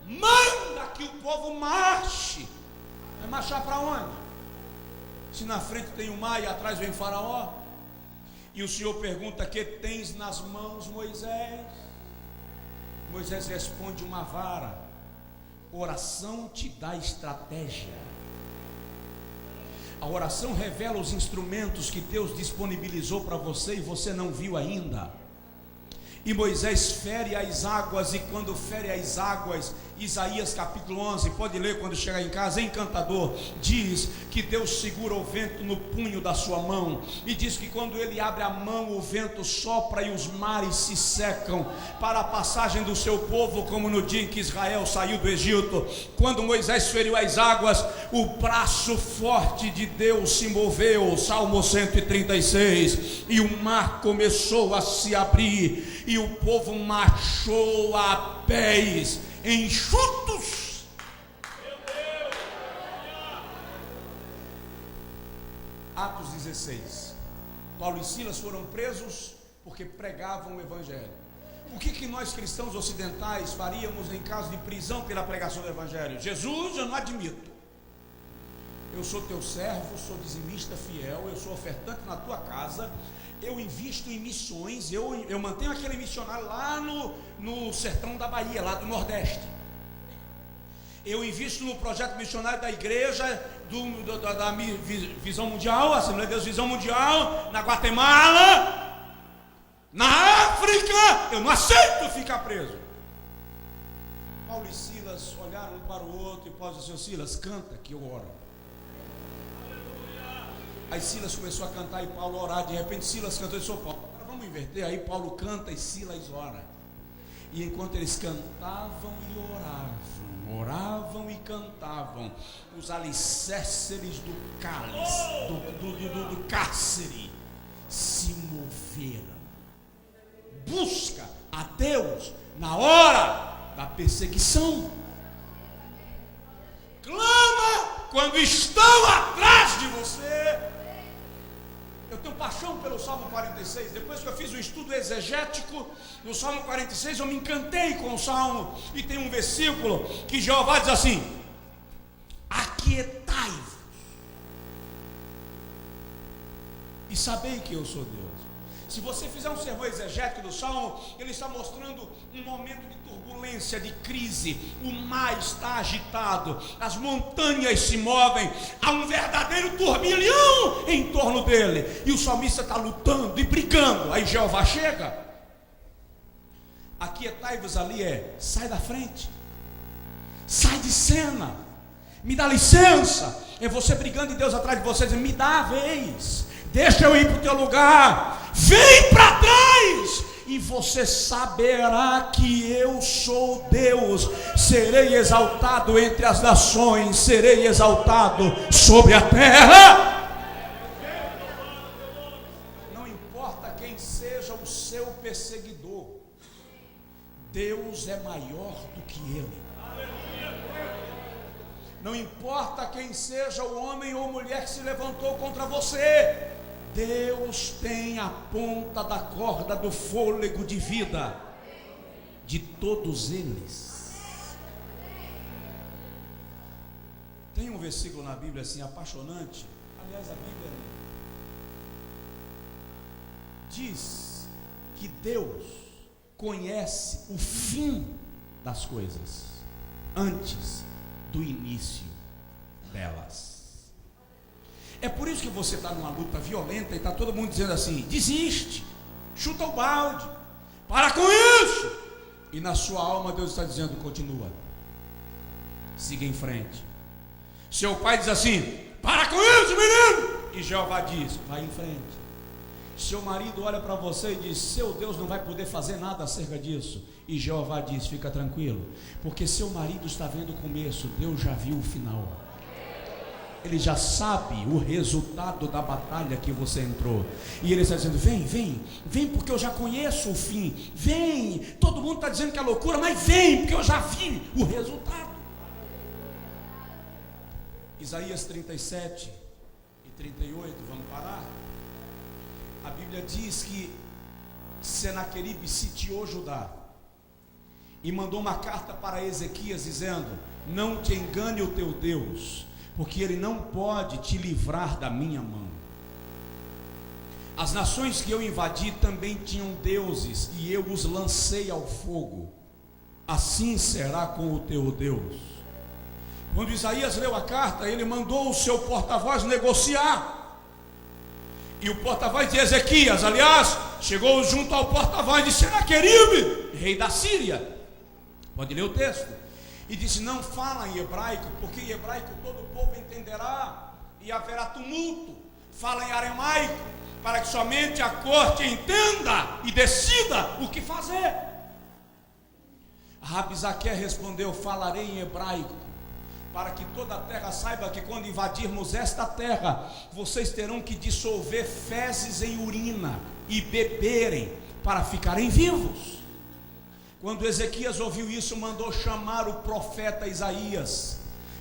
Manda que o povo marche. Vai marchar para onde? Se na frente tem o mar e atrás vem Faraó. E o Senhor pergunta: que tens nas mãos, Moisés? Moisés responde: uma vara. Oração te dá estratégia. A oração revela os instrumentos que Deus disponibilizou para você e você não viu ainda. E Moisés fere as águas, e quando fere as águas, Isaías capítulo 11, pode ler quando chegar em casa, é encantador, diz que Deus segura o vento no punho da sua mão, e diz que quando ele abre a mão, o vento sopra e os mares se secam, para a passagem do seu povo, como no dia em que Israel saiu do Egito. Quando Moisés feriu as águas, o braço forte de Deus se moveu, Salmo 136, e o mar começou a se abrir, e o povo marchou a pés, enxutos. Atos 16. Paulo e Silas foram presos porque pregavam o evangelho. O que nós cristãos ocidentais faríamos em caso de prisão pela pregação do evangelho? Jesus, eu não admito. Eu sou teu servo, sou dizimista fiel, eu sou ofertante na tua casa, eu invisto em missões, eu mantenho aquele missionário lá no sertão da Bahia, lá do Nordeste. Eu invisto no projeto missionário da igreja da Visão Mundial, Assembleia de Deus Visão Mundial, na Guatemala, na África. Eu não aceito ficar preso. Paulo e Silas olharam um para o outro, e Paulo disse: Silas, canta que eu oro. Aí Silas começou a cantar e Paulo a orar. De repente Silas cantou e disse: Paulo, agora vamos inverter. Aí Paulo canta e Silas ora. E enquanto eles cantavam e oravam e cantavam, os alicerces do cálice, do cárcere, se moveram. Busca a Deus na hora da perseguição. Clama quando estão atrás de você. Eu tenho paixão pelo Salmo 46. Depois que eu fiz um estudo exegético no Salmo 46, eu me encantei com o Salmo. E tem um versículo que Jeová diz assim: aquietai-vos e sabei que eu sou Deus. Se você fizer um sermão exegético do Salmo, ele está mostrando um momento de turbulência, de crise. O mar está agitado, as montanhas se movem, há um verdadeiro turbilhão em torno dele, e o salmista está lutando e brigando. Aí Jeová chega. Aquietai-vos ali sai da frente, sai de cena, me dá licença. É você brigando e Deus atrás de você dizendo: me dá a vez, deixa eu ir para o teu lugar, vem para trás, e você saberá que eu sou Deus. Serei exaltado entre as nações, serei exaltado sobre a terra. Não importa quem seja o seu perseguidor, Deus é maior do que ele. Não importa quem seja o homem ou mulher que se levantou contra você, Deus tem a ponta da corda do fôlego de vida de todos eles. Tem um versículo na Bíblia assim apaixonante. Aliás, a Bíblia diz que Deus conhece o fim das coisas antes do início delas. É por isso que você está numa luta violenta e está todo mundo dizendo assim: desiste, chuta o balde, para com isso. E na sua alma Deus está dizendo: continua, siga em frente. Seu pai diz assim: para com isso, menino. E Jeová diz: vai em frente. Seu marido olha para você e diz: seu Deus não vai poder fazer nada acerca disso. E Jeová diz: fica tranquilo, porque seu marido está vendo o começo, Deus já viu o final. Ele já sabe o resultado da batalha que você entrou. E ele está dizendo: vem, porque eu já conheço o fim. Vem, todo mundo está dizendo que é loucura, mas vem, porque eu já vi o resultado. Isaías 37 e 38, vamos parar? A Bíblia Bíblia diz que Senaqueribe sitiou Judá e mandou uma carta para Ezequias dizendo: não te engane o teu Deus, porque ele não pode te livrar da minha mão. As nações que eu invadi também tinham deuses, e eu os lancei ao fogo. Assim será com o teu Deus. Quando Isaías leu a carta, ele mandou o seu porta-voz negociar. E o porta-voz de Ezequias, aliás, chegou junto ao porta-voz de Senaqueribe, rei da Síria. Pode ler o texto. E disse: não fala em hebraico, porque em hebraico todo o povo entenderá e haverá tumulto. Fala em aramaico, para que somente a corte entenda e decida o que fazer. Rabizaque respondeu: falarei em hebraico, para que toda a terra saiba que quando invadirmos esta terra, vocês terão que dissolver fezes em urina e beberem para ficarem vivos. Quando Ezequias ouviu isso, mandou chamar o profeta Isaías.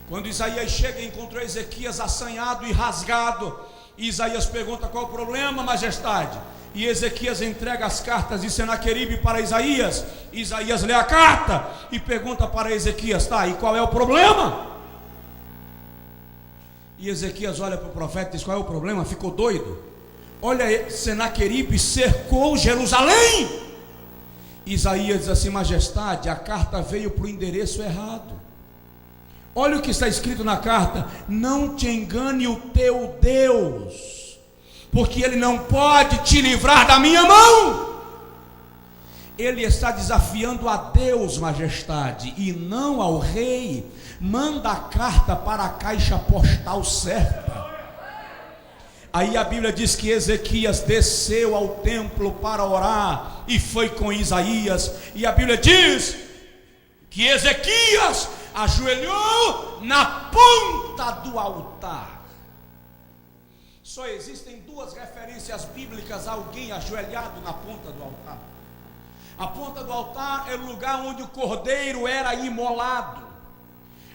Quando Isaías chega, encontrou Ezequias assanhado e rasgado. E Isaías pergunta: qual o problema, majestade? E Ezequias entrega as cartas de Senaqueribe para Isaías. Isaías lê a carta e pergunta para Ezequias: tá, e qual é o problema? E Ezequias olha para o profeta e diz: qual é o problema? Ficou doido? Olha, Senaqueribe cercou Jerusalém. Isaías diz assim: majestade, a carta veio para o endereço errado. Olha o que está escrito na carta: não te engane o teu Deus, porque ele não pode te livrar da minha mão. Ele está desafiando a Deus, majestade, e não ao rei. Manda a carta para a caixa postal certa. Aí a Bíblia diz que Ezequias desceu ao templo para orar e foi com Isaías. E a Bíblia diz que Ezequias ajoelhou na ponta do altar. Só existem duas referências bíblicas a alguém ajoelhado na ponta do altar. A ponta do altar era o lugar onde o cordeiro era imolado.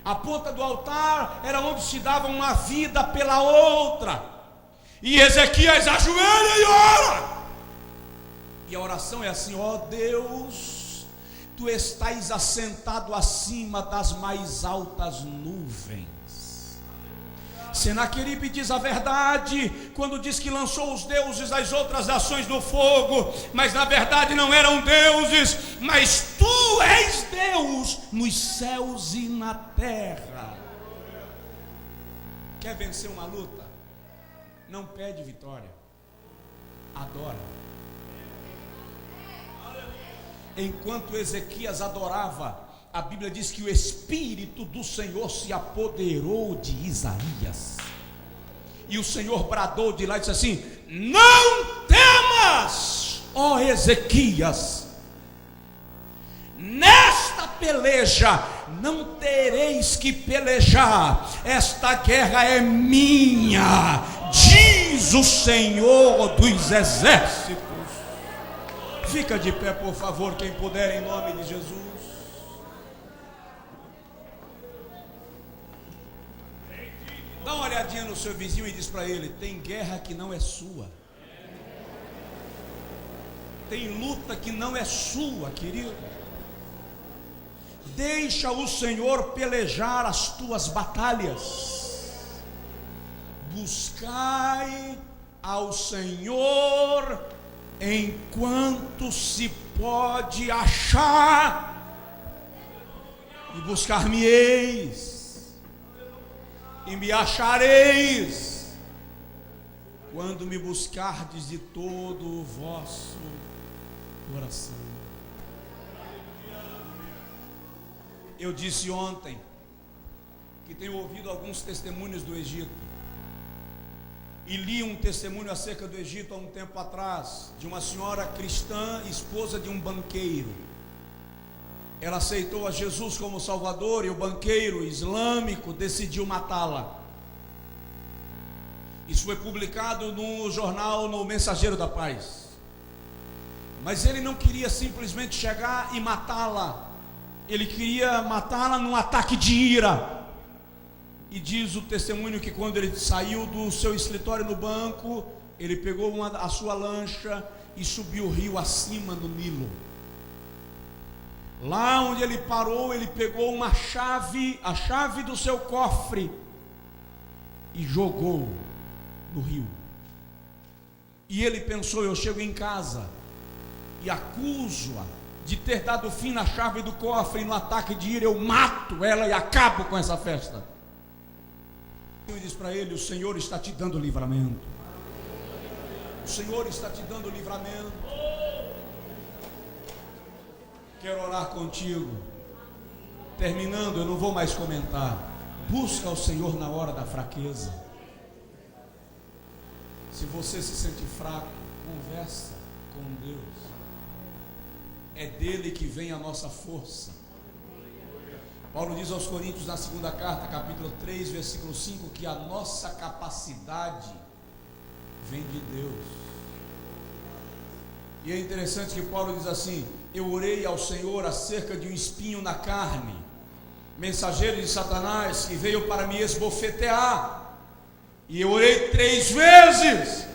A ponta do altar era onde se dava uma vida pela outra. E Ezequias ajoelha e ora. E a oração é assim: ó Deus, tu estás assentado acima das mais altas nuvens. Senaqueribe diz a verdade quando diz que lançou os deuses das outras nações no fogo, mas na verdade não eram deuses, mas tu és Deus nos céus e na terra. Quer vencer uma luta? Não pede vitória, adora. Enquanto Ezequias adorava, a Bíblia diz que o Espírito do Senhor se apoderou de Isaías. E o Senhor bradou de lá e disse assim: não temas, ó Ezequias, nesta peleja não tereis que pelejar, esta guerra é minha, diz o Senhor dos exércitos. Fica de pé, por favor, quem puder, em nome de Jesus. Dá uma olhadinha no seu vizinho e diz para ele: tem guerra que não é sua, tem luta que não é sua, querido. Deixa o Senhor pelejar as tuas batalhas. Buscai ao Senhor enquanto se pode achar, e buscar-me-eis, e me achareis, quando me buscardes de todo o vosso coração. Eu disse ontem que tenho ouvido alguns testemunhos do Egito, e li um testemunho acerca do Egito há um tempo atrás, de uma senhora cristã, esposa de um banqueiro. Ela aceitou a Jesus como Salvador, e o banqueiro islâmico decidiu matá-la. Isso foi publicado no jornal, no Mensageiro da Paz. Mas ele não queria simplesmente chegar e matá-la, ele queria matá-la num ataque de ira. E diz o testemunho que quando ele saiu do seu escritório no banco, ele pegou a sua lancha e subiu o rio acima no Nilo. Lá onde ele parou, ele pegou uma chave, a chave do seu cofre, e jogou no rio. E ele pensou: eu chego em casa e acuso-a de ter dado fim na chave do cofre, e no ataque de ira eu mato ela e acabo com essa festa. E diz para ele: o Senhor está te dando livramento. O Senhor está te dando livramento. Quero orar contigo. Terminando, eu não vou mais comentar. Busca o Senhor na hora da fraqueza. Se você se sente fraco, conversa com Deus. É dele que vem a nossa força. Paulo diz aos Coríntios na segunda carta, capítulo 3, versículo 5, que a nossa capacidade vem de Deus. E é interessante que Paulo diz assim: eu orei ao Senhor acerca de um espinho na carne, mensageiro de Satanás, que veio para me esbofetear. E eu orei 3 vezes,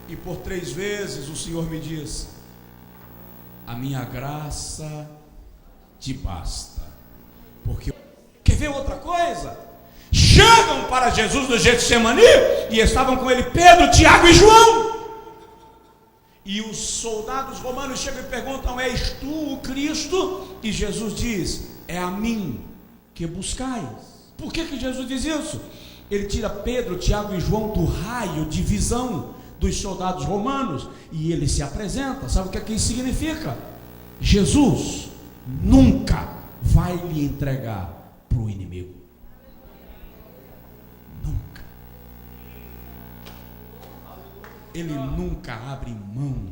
e por 3 vezes o Senhor me disse: a minha graça te basta. Porque quer ver outra coisa? Chegam para Jesus no Getsemani e estavam com ele Pedro, Tiago e João. E os soldados romanos chegam e perguntam: és tu o Cristo? E Jesus diz: é a mim que buscais. Por que Jesus diz isso? Ele tira Pedro, Tiago e João do raio de visão dos soldados romanos e ele se apresenta. Sabe o que isso significa? Jesus nunca vai lhe entregar para o inimigo. Nunca. Ele nunca abre mão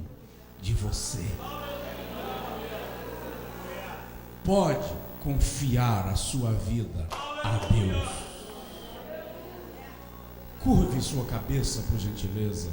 de você. Pode confiar a sua vida a Deus. Curve sua cabeça, por gentileza.